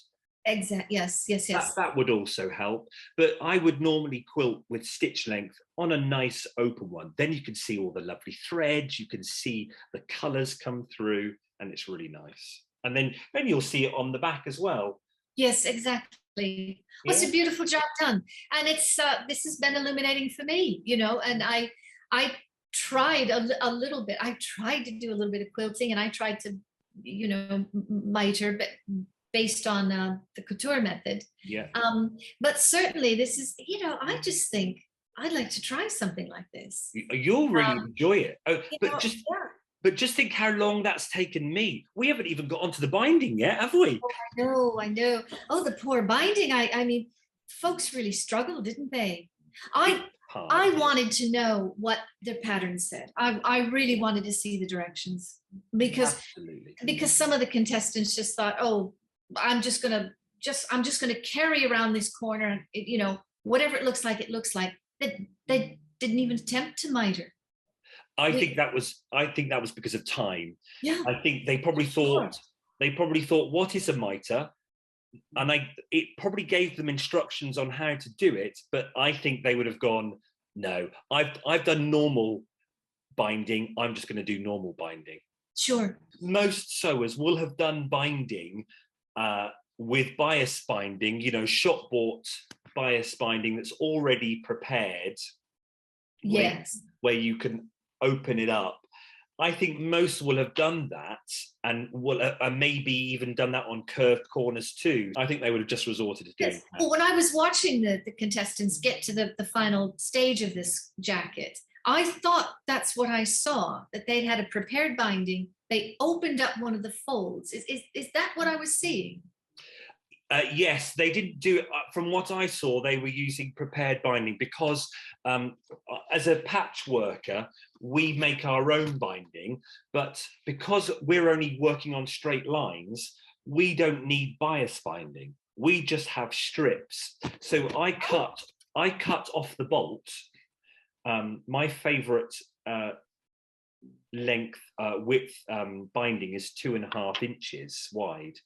Exactly. Yes. That would also help. But I would normally quilt with stitch length on a nice open one. Then you can see all the lovely threads. You can see the colours come through, and it's really nice. And then you'll see it on the back as well. Yes, exactly. Well, it's a beautiful job done, and it's this has been illuminating for me. And I tried a little bit. I tried to do a little bit of quilting, and I tried to miter, but based on the couture method. But certainly this is, I just think I'd like to try something like this. You'll really enjoy it. But just think how long that's taken me. We haven't even got onto the binding yet, have we? Oh, I know. Oh, the poor binding. I mean, folks really struggled, didn't they? I wanted to know what their pattern said. I really wanted to see the directions, because some of the contestants just thought, oh, I'm just gonna carry around this corner, whatever it looks like, it looks like. They didn't even attempt to miter. I think that was because of time. Yeah. I think they probably thought, what is a miter? And it probably gave them instructions on how to do it, but I think they would have gone, no, I've done normal binding, I'm just going to do normal binding. Sure. Most sewers will have done binding with bias binding, you know, shop bought bias binding that's already prepared. Yes. Where you can open it up. I think most will have done that, and will maybe even done that on curved corners too. I think they would have just resorted to doing that. Well, when I was watching the contestants get to the final stage of this jacket, I thought that's what I saw, that they'd had a prepared binding. They opened up one of the folds. Is that what I was seeing? Yes, they didn't do it. From what I saw, they were using prepared binding because as a patchworker, we make our own binding, but because we're only working on straight lines, we don't need bias binding. We just have strips. So I cut off the bolt. My favorite width binding is 2.5 inches wide.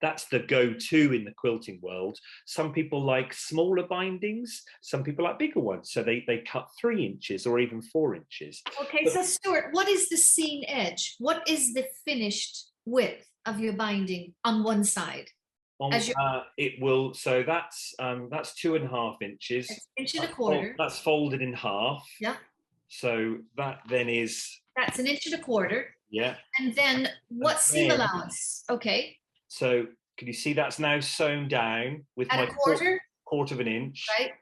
That's the go-to in the quilting world. Some people like smaller bindings, some people like bigger ones. So they cut 3 inches or even 4 inches. Okay, so Stuart, what is the seam edge? What is the finished width of your binding on one side? It will, so that's 2.5 inches. That's 1.25 inches. That's folded in half. Yeah. So that then is... That's 1.25 inches. Yeah. And then what seam allowance? Okay. So can you see that's now sewn down with at my a quarter of an inch, right?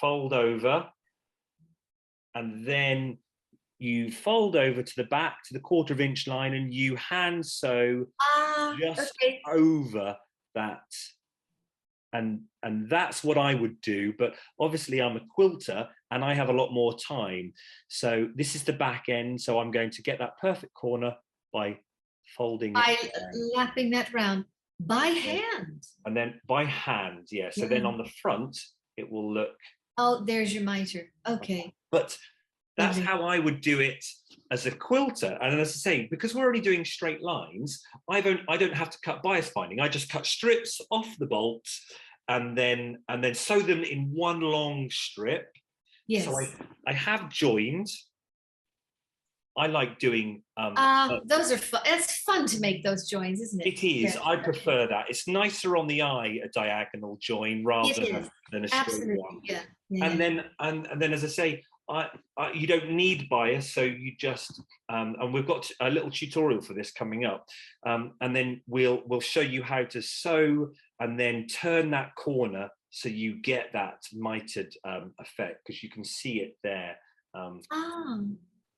Fold over, and then you fold over to the back to the 1/4 inch line, and you hand sew just over that. And that's what I would do, but obviously I'm a quilter and I have a lot more time. So this is the back end, so I'm going to get that perfect corner by folding lapping that round by hand. And then by hand, yeah. So then on the front, it will look... Oh, there's your miter. Okay. But that's how I would do it as a quilter. And as I say, because we're only doing straight lines, I don't have to cut bias binding. I just cut strips off the bolts and then sew them in one long strip. Yes. So I have joined. I like doing those are fun. It's fun to make those joins, isn't it? It is. Yeah. I prefer that. It's nicer on the eye, a diagonal join rather than a straight one. Yeah. And then as I say, you don't need bias, so you just and we've got a little tutorial for this coming up, and then we'll show you how to sew and then turn that corner so you get that mitered effect, because you can see it there.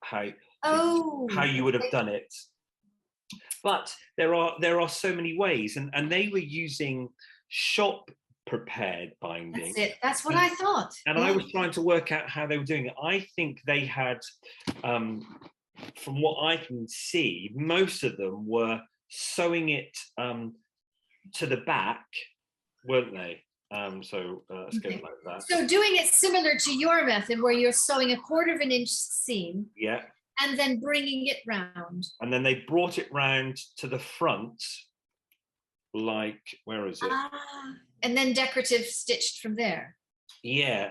How you would have done it. But there are so many ways, and they were using shop prepared binding. That's it. That's what I thought. And I was trying to work out how they were doing it. I think they had, from what I can see, most of them were sewing it to the back, weren't they? So let's go like that. So doing it similar to your method, where you're sewing a 1/4 inch seam. Yeah. And then bringing it round. And then they brought it round to the front, like, where is it? And then decorative stitched from there. Yeah.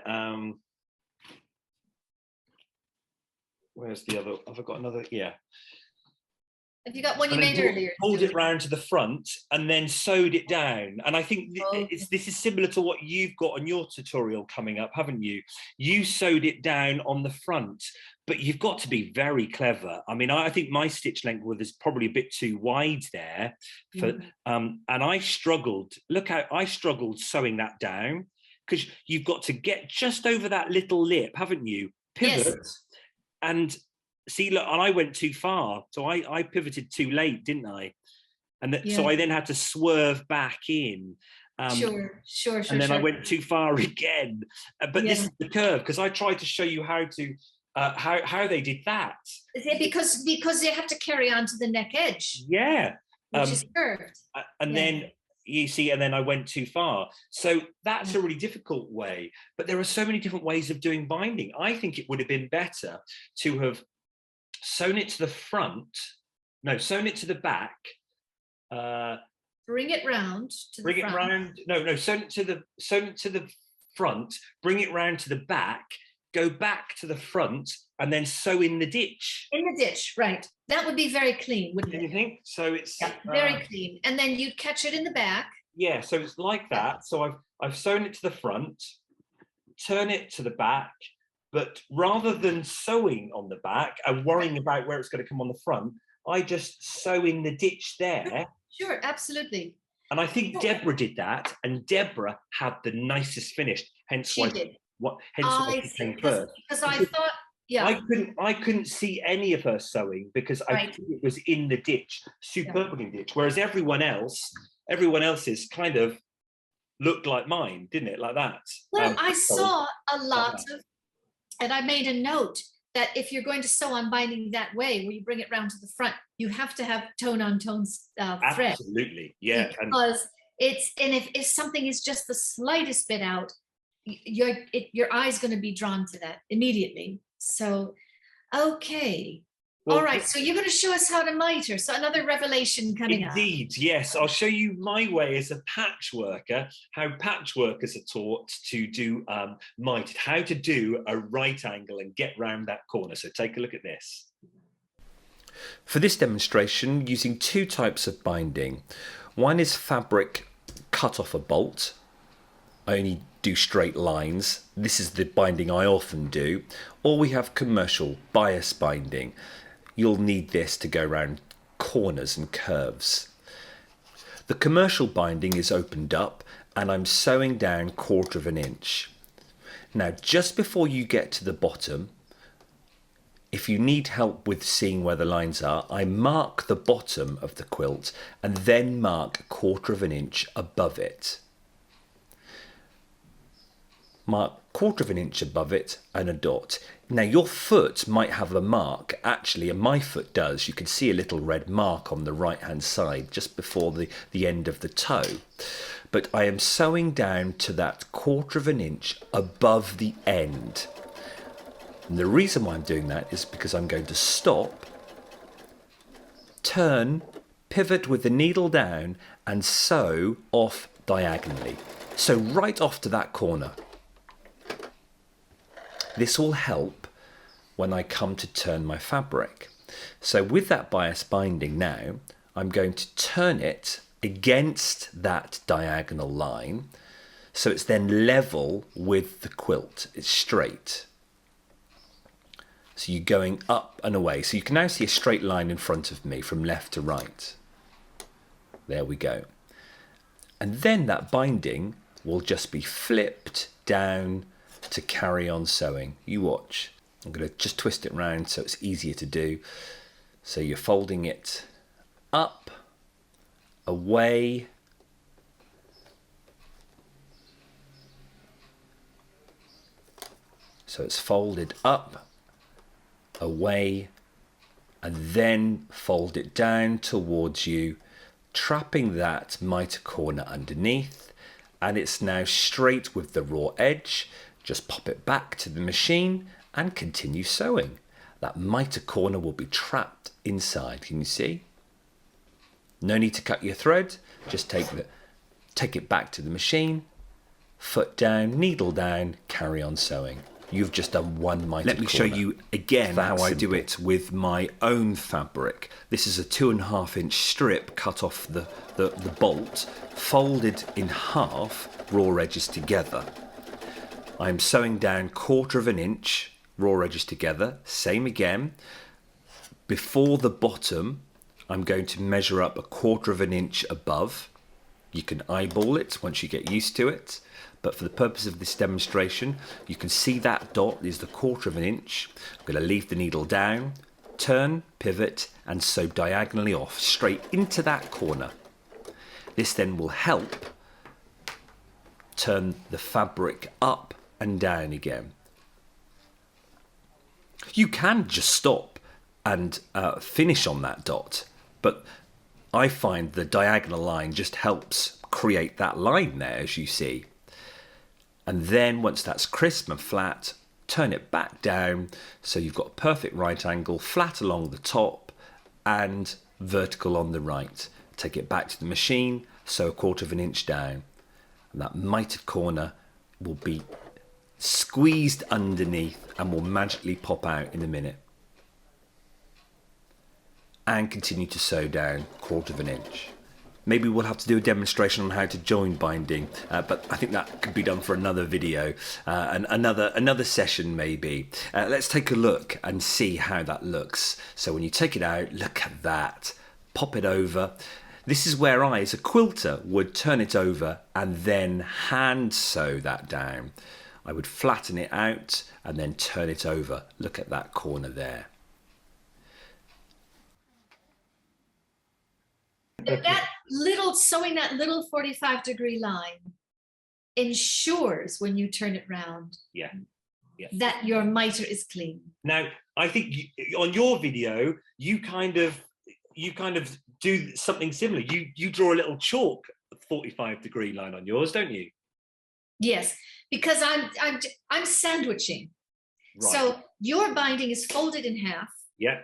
Where's the other? Have I got another? Yeah. Have you got one you made earlier? Pulled it round to the front and then sewed it down. And I think this is similar to what you've got on your tutorial coming up, haven't you? You sewed it down on the front, but you've got to be very clever. I mean, I think my stitch length was probably a bit too wide there. And I struggled. Look how I struggled sewing that down, because you've got to get just over that little lip, haven't you? Pivot and... See, look, and I went too far, so I pivoted too late, didn't I? And so I then had to swerve back in. Sure. And then I went too far again. But this is the curve, because I tried to show you how to how they did that. Because they have to carry on to the neck edge. Yeah. Which is curved. And then you see, and then I went too far. So that's a really difficult way. But there are so many different ways of doing binding. I think it would have been better to have sewn it to the front, no, sewn it to the back. Bring it round to bring the it front. round. No, sewn it to the front. Bring it round to the back. Go back to the front, and then sew in the ditch. In the ditch, right? That would be very clean, wouldn't Do you it? think? So it's Very clean. And then you'd catch it in the back. Yeah, so it's like that. So I've sewn it to the front, turn it to the back, but rather than sewing on the back and worrying about where it's going to come on the front, I just sew in the ditch there. Sure, absolutely. And I think Deborah did that, and Deborah had the nicest finish. Hence She why did. why she came first. Because I thought, yeah. I couldn't see any of her sewing because I think it was in the ditch, superbly in the ditch. Whereas everyone else's kind of looked like mine, didn't it? Like that. Well, I saw a lot of, and I made a note that if you're going to sew on binding that way, where you bring it round to the front, you have to have tone-on-tone thread. Absolutely, yeah. Because if something is just the slightest bit out, your eye's going to be drawn to that immediately. So, okay. Well, all right, so you're going to show us how to miter. So another revelation coming up. Indeed, yes. I'll show you my way as a patchworker, how patchworkers are taught to do mitered, how to do a right angle and get round that corner. So take a look at this. For this demonstration, using two types of binding. One is fabric cut off a bolt. I only do straight lines. This is the binding I often do. Or we have commercial bias binding. You'll need this to go around corners and curves. The commercial binding is opened up and I'm sewing down 1/4 inch. Now, just before you get to the bottom, if you need help with seeing where the lines are, I mark the bottom of the quilt and then mark 1/4 inch above it. Mark 1/4 inch above it and a dot. Now your foot might have a mark, actually, and my foot does. You can see a little red mark on the right hand side just before the end of the toe. But I am sewing down to that 1/4 inch above the end. And the reason why I'm doing that is because I'm going to stop, turn, pivot with the needle down and sew off diagonally. So right off to that corner. This will help when I come to turn my fabric. So with that bias binding now, I'm going to turn it against that diagonal line so it's then level with the quilt. It's straight. So you're going up and away. So you can now see a straight line in front of me from left to right. There we go. And then that binding will just be flipped down to carry on sewing. You watch. I'm going to just twist it round so it's easier to do. So you're folding it up, away, so it's folded up, away, and then fold it down towards you, trapping that miter corner underneath, and it's now straight with the raw edge. Just pop it back to the machine and continue sewing. That miter corner will be trapped inside. Can you see? No need to cut your thread. Just take it back to the machine, foot down, needle down, carry on sewing. You've just done one mitered corner. Let me show you again how I do it with my own fabric. This is a 2.5 inch strip cut off the bolt, folded in half, raw edges together. I'm sewing down 1/4 inch, raw edges together, same again. Before the bottom, I'm going to measure up 1/4 inch above. You can eyeball it once you get used to it, but for the purpose of this demonstration, you can see that dot is the 1/4 inch. I'm going to leave the needle down, turn, pivot, and sew diagonally off, straight into that corner. This then will help turn the fabric up and down again. You can just stop and finish on that dot, but I find the diagonal line just helps create that line there, as you see. And then once that's crisp and flat, turn it back down so you've got a perfect right angle, flat along the top and vertical on the right. Take it back to the machine, sew 1/4 of an inch down, and that mitered corner will be squeezed underneath and will magically pop out in a minute. And continue to sew down 1/4 of an inch. Maybe we'll have to do a demonstration on how to join binding, but I think that could be done for another video and another session maybe. Let's take a look and see how that looks. So when you take it out, look at that. Pop it over. This is where I, as a quilter, would turn it over and then hand sew that down. I would flatten it out and then turn it over. Look at that corner there. That little, sewing that little 45-degree line ensures when you turn it round that your miter is clean. Now, I think on your video, you kind of do something similar. You draw a little chalk 45-degree line on yours, don't you? Yes, because I'm sandwiching. Right. So your binding is folded in half. Yeah.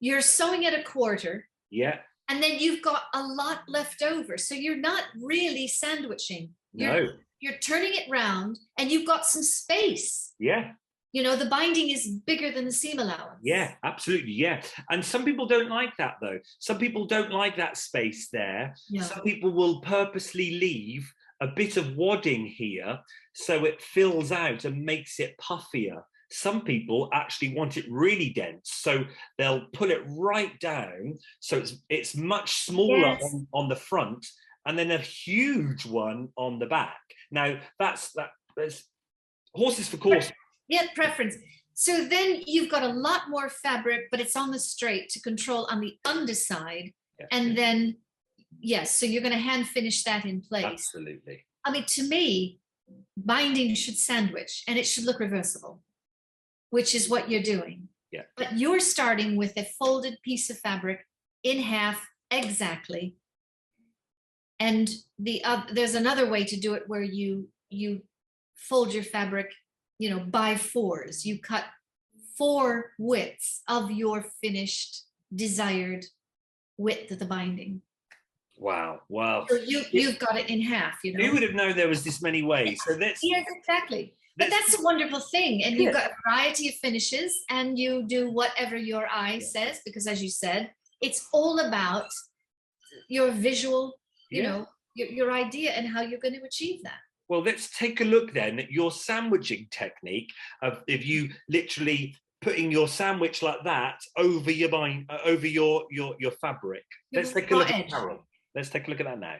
You're sewing at 1/4. Yeah. And then you've got a lot left over. So you're not really sandwiching. You're turning it round and you've got some space. Yeah. You know, the binding is bigger than the seam allowance. Yeah, absolutely. Yeah. And some people don't like that, though. Some people don't like that space there. Yeah. Some people will purposely leave a bit of wadding here so it fills out and makes it puffier. Some people actually want it really dense, so they'll pull it right down so it's much smaller on the front and then a huge one on the back. Now that's horses for courses. Yeah, preference. So then you've got a lot more fabric, but it's on the straight to control on the underside. Yeah. And then, yes, so you're going to hand finish that in place. Absolutely. I mean, to me, binding should sandwich and it should look reversible, which is what you're doing. Yeah. But you're starting with a folded piece of fabric in half exactly. And there's another way to do it where you fold your fabric, you know, by 4s. You cut 4 widths of your finished desired width of the binding. Wow. Wow. So you've got it in half, you know. Who would have known there was this many ways? So that's yes, exactly. But that's a wonderful thing. And you've got a variety of finishes and you do whatever your eye says, because as you said, it's all about your visual, you know, your idea and how you're going to achieve that. Well, let's take a look then at your sandwiching technique of if you literally putting your sandwich like that over your your fabric. Let's take a look at Carol. Let's take a look at that now.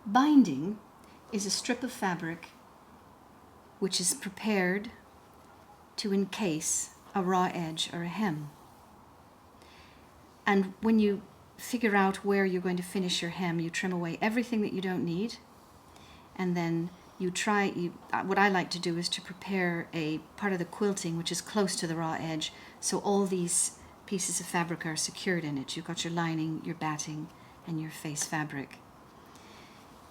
Binding is a strip of fabric which is prepared to encase a raw edge or a hem. And when you figure out where you're going to finish your hem, you trim away everything that you don't need, and then what I like to do is to prepare a part of the quilting which is close to the raw edge, so all these pieces of fabric are secured in it. You've got your lining, your batting, and your face fabric.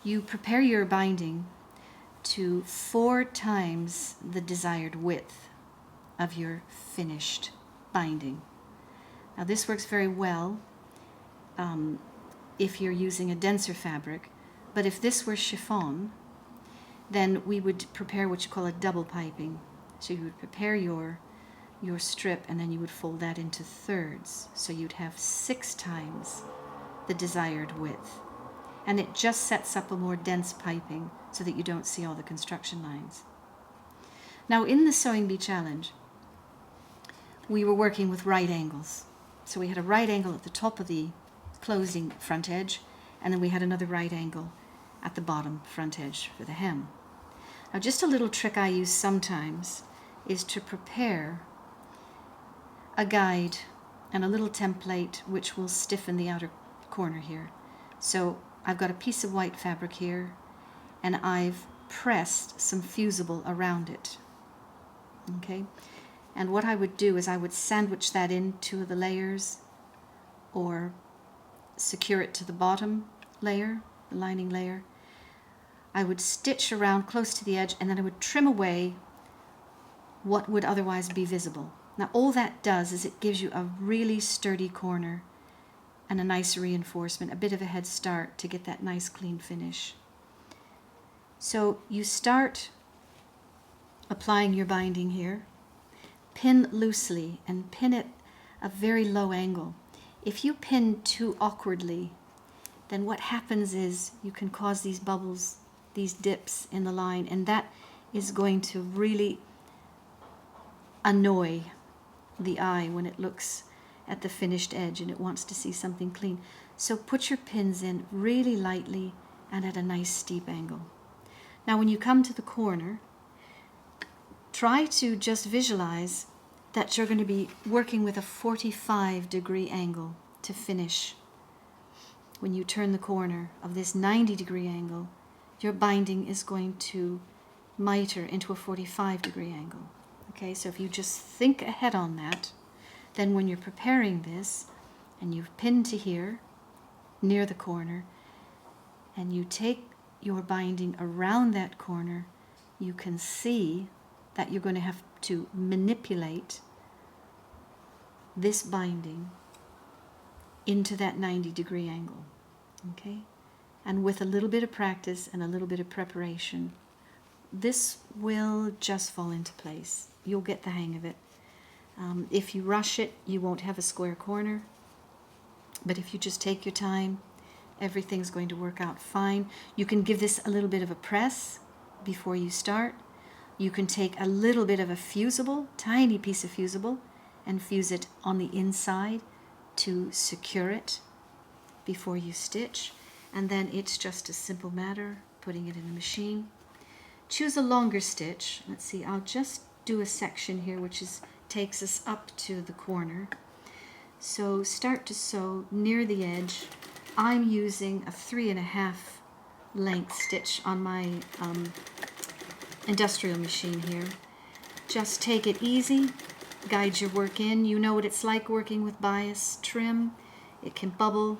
You prepare your binding to 4 times the desired width of your finished binding. Now this works very well if you're using a denser fabric, but if this were chiffon, then we would prepare what you call a double piping. So you would prepare your strip and then you would fold that into 3rds. So you'd have 6 times the desired width. And it just sets up a more dense piping so that you don't see all the construction lines. Now in the Sewing Bee Challenge, we were working with right angles. So we had a right angle at the top of the closing front edge, and then we had another right angle at the bottom front edge for the hem. Now just a little trick I use sometimes is to prepare a guide and a little template which will stiffen the outer corner here. So I've got a piece of white fabric here and I've pressed some fusible around it. Okay, and what I would do is I would sandwich that into the layers or secure it to the bottom layer, the lining layer, I would stitch around close to the edge, and then I would trim away what would otherwise be visible. Now all that does is it gives you a really sturdy corner and a nice reinforcement, a bit of a head start to get that nice clean finish. So you start applying your binding here. Pin loosely and pin at a very low angle. If you pin too awkwardly, then what happens is you can cause these bubbles, these dips in the line, and that is going to really annoy the eye when it looks at the finished edge and it wants to see something clean. So put your pins in really lightly and at a nice steep angle. Now when you come to the corner, try to just visualize that you're going to be working with a 45-degree angle to finish. When you turn the corner of this 90-degree angle, your binding is going to miter into a 45-degree angle. Okay, so if you just think ahead on that, then when you're preparing this and you've pinned to here near the corner and you take your binding around that corner, you can see that you're going to have to manipulate this binding into that 90-degree angle. Okay, and with a little bit of practice and a little bit of preparation, this will just fall into place. You'll get the hang of it. If you rush it, you won't have a square corner. But if you just take your time, everything's going to work out fine. You can give this a little bit of a press before you start. You can take a little bit of a fusible, tiny piece of fusible, and fuse it on the inside to secure it before you stitch. And then it's just a simple matter, putting it in the machine. Choose a longer stitch. Let's see, I'll just do a section here which takes us up to the corner. So start to sew near the edge. I'm using a 3.5 length stitch on my industrial machine here. Just take it easy, guide your work in. You know what it's like working with bias trim. It can bubble,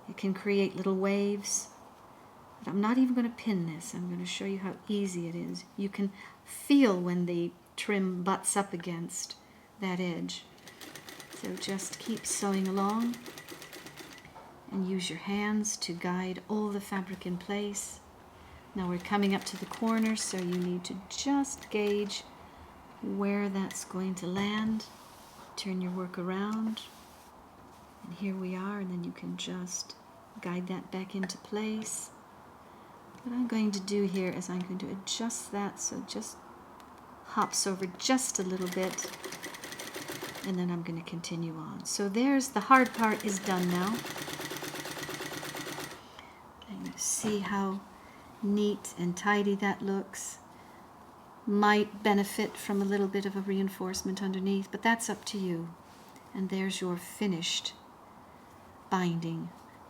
it can create little waves. But I'm not even going to pin this. I'm going to show you how easy it is. You can feel when the trim butts up against that edge. So just keep sewing along and use your hands to guide all the fabric in place. Now we're coming up to the corner, so you need to just gauge where that's going to land. Turn your work around, and here we are, and then you can just guide that back into place. What I'm going to do here is I'm going to adjust that so it just hops over just a little bit, and then I'm going to continue on. So there's the hard part is done now. And you see how neat and tidy that looks. Might benefit from a little bit of a reinforcement underneath, but that's up to you. And there's your finished binding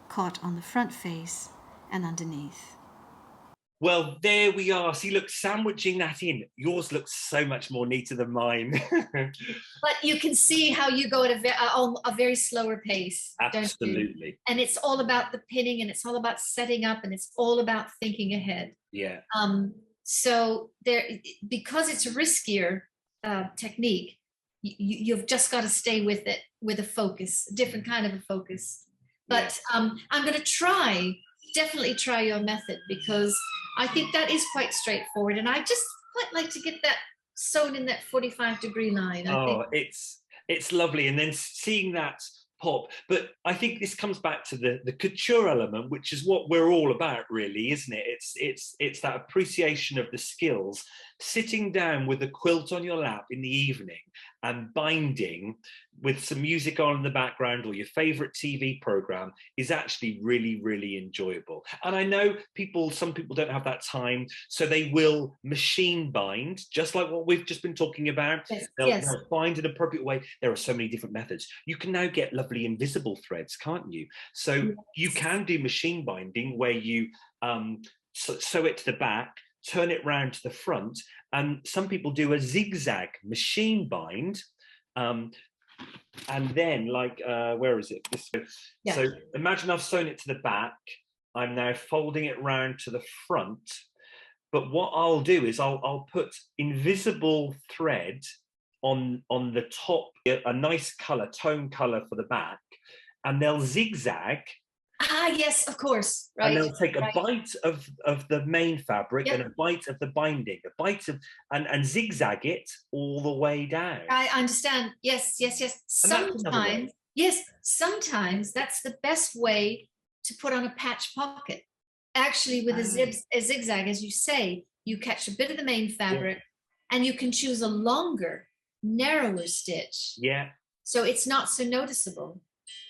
caught on the front face and underneath. Well, there we are. See, look, sandwiching that in. Yours looks so much more neater than mine. But you can see how you go at a very slower pace. Absolutely. And it's all about the pinning, and it's all about setting up, and it's all about thinking ahead. Yeah. So there, because it's a riskier technique, you've just got to stay with it with a focus, a different kind of a focus. But yeah. I'm going to definitely try your method, because I think that is quite straightforward, and I just quite like to get that sewn in that 45-degree line. I think it's lovely, and then seeing that pop. But I think this comes back to the couture element, which is what we're all about, really, isn't it? It's that appreciation of the skills. Sitting down with a quilt on your lap in the evening and binding with some music on in the background, or your favorite TV program, is actually really, really enjoyable. And I know some people don't have that time, so they will machine bind, just like what we've just been talking about. Yes, They'll find an appropriate way. There are so many different methods. You can now get lovely invisible threads, can't you? So yes. You can do machine binding where you sew it to the back, turn it round to the front, and some people do a zigzag machine bind, and then where is it? This way. Yeah. So imagine I've sewn it to the back, I'm now folding it round to the front. But what I'll do is I'll put invisible thread on the top, a nice color, tone color for the back, and they'll zigzag. Ah, yes, of course. Right. And they'll take a bite of the main fabric, Yep. and a bite of the binding, a bite of, and zigzag it all the way down. I understand. Yes, yes, yes. Sometimes, yes, sometimes that's the best way to put on a patch pocket. Actually, with a zigzag, as you say, you catch a bit of the main fabric, and you can choose a longer, narrower stitch. Yeah. So it's not so noticeable,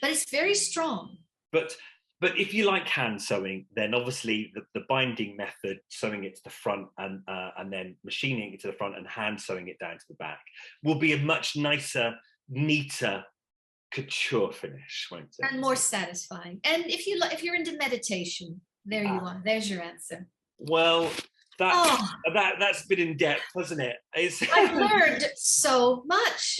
but it's very strong. But if you like hand sewing, then obviously the binding method, sewing it to the front and then machining it to the front and hand sewing it down to the back, will be a much nicer, neater couture finish, won't it? And more satisfying. And if you're into meditation, there you are. There's your answer. Well, that's been in depth, hasn't it? I've learned so much.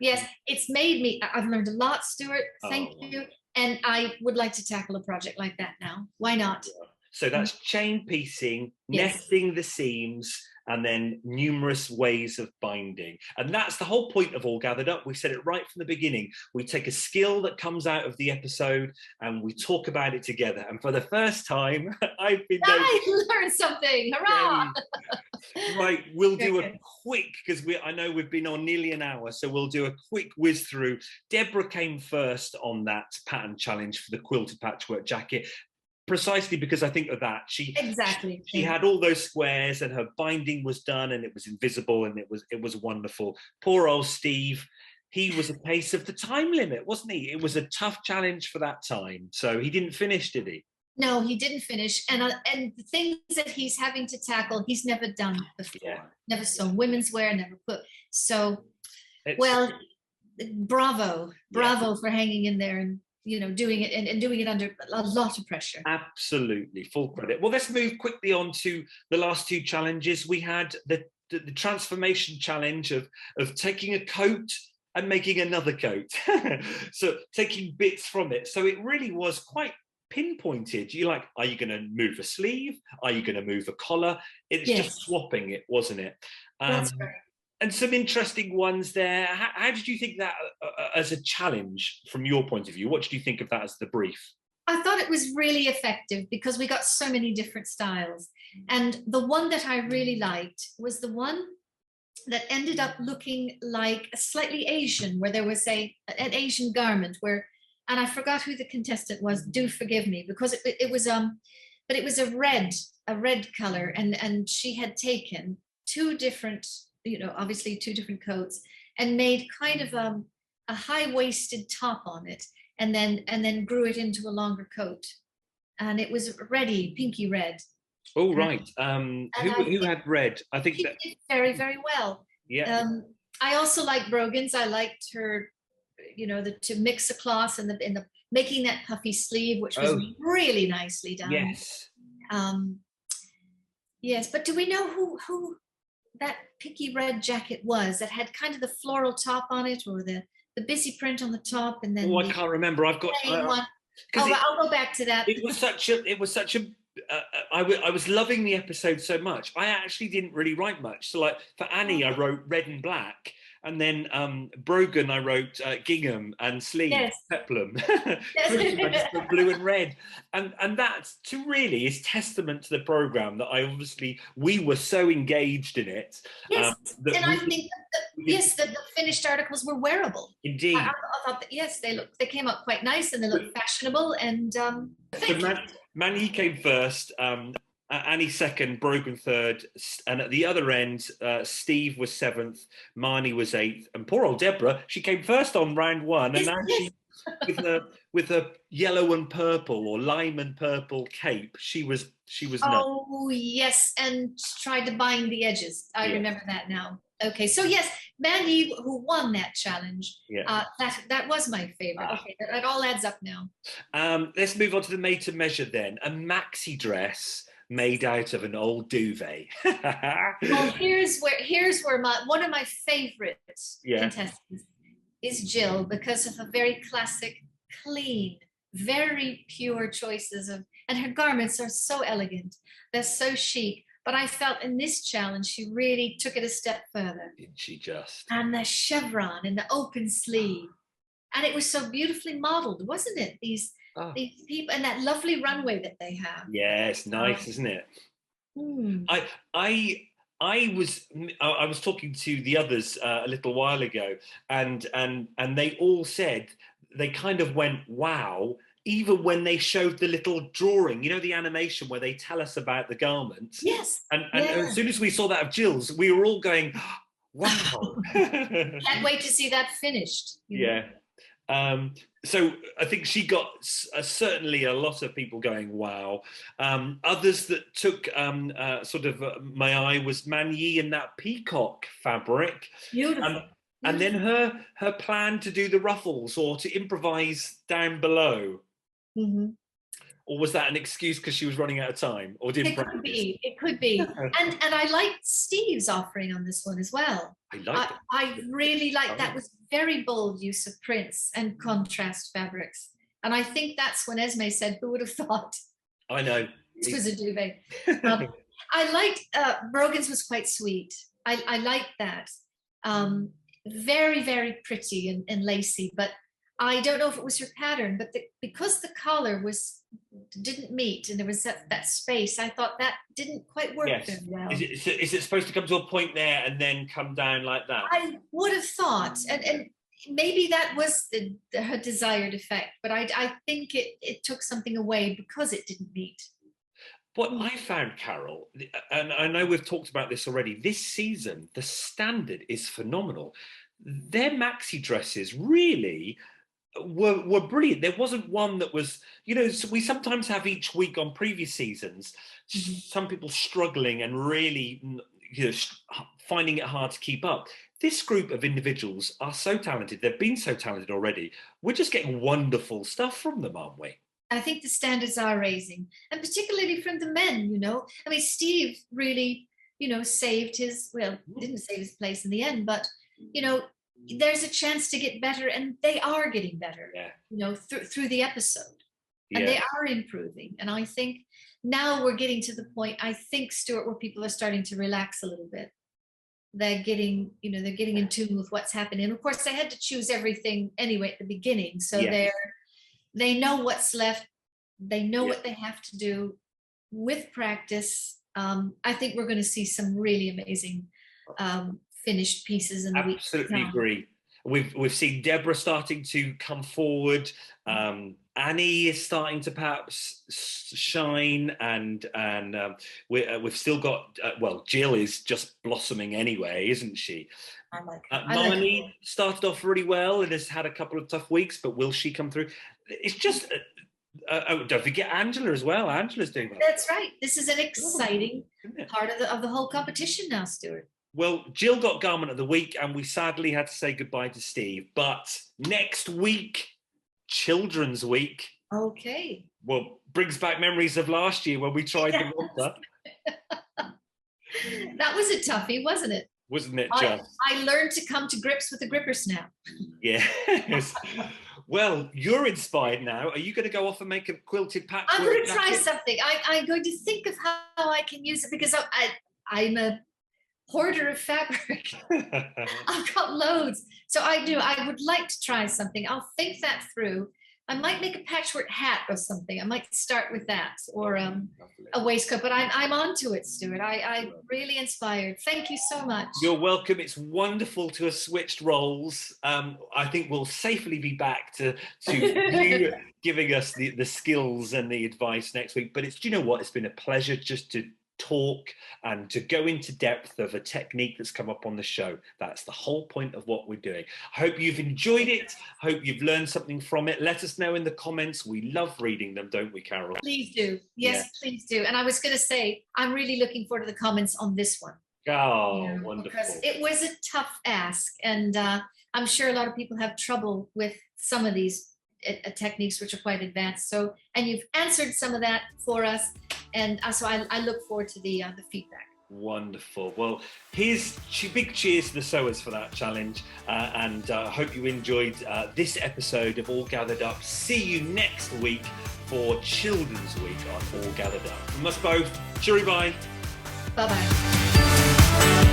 Yes, it's made me. I've learned a lot, Stuart. Thank you. And I would like to tackle a project like that now. Why not? So that's chain piecing, nesting the seams, and then numerous ways of binding. And that's the whole point of All Gathered Up. We said it right from the beginning. We take a skill that comes out of the episode and we talk about it together. And for the first time, I learned something. Hurrah! Right, we'll do a quick, because I know we've been on nearly an hour, so we'll do a quick whiz through. Deborah came first on that pattern challenge for the quilted patchwork jacket, precisely because I think of that. She had all those squares and her binding was done and it was invisible and it was wonderful. Poor old Steve, he was a case of the time limit, wasn't he? It was a tough challenge for that time, so he didn't finish, did he? No, he didn't finish. And the things that he's having to tackle, he's never done before. Never sewn women's wear, never put. So, bravo for hanging in there and doing it and doing it under a lot of pressure. Absolutely, full credit. Well, let's move quickly on to the last two challenges. We had the transformation challenge of taking a coat and making another coat. So taking bits from it. So it really was quite pinpointed. You're like, are you going to move a sleeve? Are you going to move a collar? It's just swapping it, wasn't it? That's right. And some interesting ones there. How did you think that as a challenge from your point of view? What did you think of that as the brief? I thought it was really effective because we got so many different styles. And the one that I really liked was the one that ended up looking like a slightly Asian, where there was an Asian garment where, and I forgot who the contestant was, do forgive me, because it was but it was a red color, and she had taken two different, obviously two different coats, and made kind of a high-waisted top on it, and then grew it into a longer coat, and it was pinky red. Oh, right. Who had red? I think she did very, very well. Yeah. I also liked Brogan's. I liked her, to mix a cloth and the making that puffy sleeve, which was really nicely done. Yes. Yes, but do we know who that pinky red jacket was that had kind of the floral top on it, or the busy print on the top, and then I can't remember. I've got one. I'll go back to that. It was such a I was loving the episode so much. I actually didn't really write much. So like for Annie, I wrote red and black, and then Brogan, I wrote gingham and sleeve, peplum. I just wrote blue and red, and that really is testament to the program that we were so engaged in it. Yes, I think that the finished articles were wearable. Indeed, I thought that they came out quite nice and they looked fashionable and. Manny came first, Annie second, Brogan third, and at the other end, Steve was seventh, Marnie was eighth, and poor old Deborah, she came first on round one, and now she, with her yellow and purple or lime and purple cape, she was nuts. Oh yes, and tried to bind the edges. I remember that now. Okay, so yes, Mandy, who won that challenge, that was my favorite. Okay, that all adds up now. Let's move on to the made to measure then. A maxi dress made out of an old duvet. Well, here's where one of my favorite contestants is Jill, because of a very classic, clean, very pure choices of And her garments are so elegant. They're so chic. But I felt in this challenge, she really took it a step further. Didn't she just? And the chevron and the open sleeve. And it was so beautifully modeled, wasn't it? These people and that lovely runway that they have. Yeah, it's nice, isn't it? Hmm. I was talking to the others a little while ago, and they all said they kind of went, wow, even when they showed the little drawing, you know, the animation where they tell us about the garments. Yes. And as soon as we saw that of Jill's, we were all going, wow. Can't wait to see that finished. Yeah. So I think she got certainly a lot of people going, wow. Others that took my eye was Man Yi in that peacock fabric. Beautiful. And then her plan to do the ruffles or to improvise down below. Mm-hmm. Or was that an excuse because she was running out of time or didn't practice? It could be. And I liked Steve's offering on this one as well. I really liked that. Was very bold use of prints and contrast fabrics. And I think that's when Esme said, who would have thought? I know. This was a duvet. I liked, Brogan's was quite sweet. I liked that. Very, very pretty and lacy, but I don't know if it was her pattern, but because the collar didn't meet and there was that space, I thought that didn't quite work very well. Is it supposed to come to a point there and then come down like that? I would have thought, and maybe that was her desired effect, but I think it took something away because it didn't meet. What I found, Carol, and I know we've talked about this already, this season, the standard is phenomenal. Their maxi dresses really were brilliant. There wasn't one that was, you know, we sometimes have each week on previous seasons, some people struggling and really, you know, finding it hard to keep up. This group of individuals are so talented. They've been so talented already. We're just getting wonderful stuff from them, aren't we? I think the standards are raising, and particularly from the men, you know. I mean, Steve really, you know, saved didn't save his place in the end, but, you know, there's a chance to get better, and they are getting better, you know, through the episode. And they are improving. And I think now we're getting to the point, I think, Stuart, where people are starting to relax a little bit. They're getting in tune with what's happening. And of course, they had to choose everything anyway at the beginning. So they know what's left. They know what they have to do with practice. I think we're going to see some really amazing finished pieces in the week. Absolutely agree. We've seen Deborah starting to come forward. Annie is starting to perhaps shine, and we've still got Jill is just blossoming anyway, isn't she? I like Marnie started off really well and has had a couple of tough weeks, but will she come through? It's just don't forget Angela as well. Angela's doing well. That's right. This is an exciting part of the whole competition now, Stuart. Well, Jill got Garment of the Week, and we sadly had to say goodbye to Steve. But next week, Children's Week. Okay. Well, brings back memories of last year when we tried the monster. That was a toughie, wasn't it? Wasn't it, Jill? I learned to come to grips with the gripper snap. Yes. Well, you're inspired now. Are you going to go off and make a quilted patchwork? I'm going to try something. I'm going to think of how I can use it, because I'm a hoarder of fabric. I've got loads. So I would like to try something. I'll think that through. I might make a patchwork hat or something. I might start with that, or a waistcoat, but I'm onto it, Stuart. I'm really inspired. Thank you so much. You're welcome. It's wonderful to have switched roles. I think we'll safely be back to you giving us the skills and the advice next week. But do you know what? It's been a pleasure just to talk and to go into depth of a technique that's come up on the show. That's the whole point of what we're doing. I hope you've enjoyed it. I hope you've learned something from it. Let us know in the comments. We love reading them, don't we, Carol? Please do. Yes, please do. And I was going to say, I'm really looking forward to the comments on this one. Oh, wonderful. Because it was a tough ask, and I'm sure a lot of people have trouble with some of these techniques, which are quite advanced. So, and you've answered some of that for us. And so I look forward to the feedback. Wonderful. Well, here's big cheers to the sewers for that challenge, and I hope you enjoyed this episode of All Gathered Up. See you next week for Children's Week on All Gathered Up. From us both, cheery bye. Bye-bye.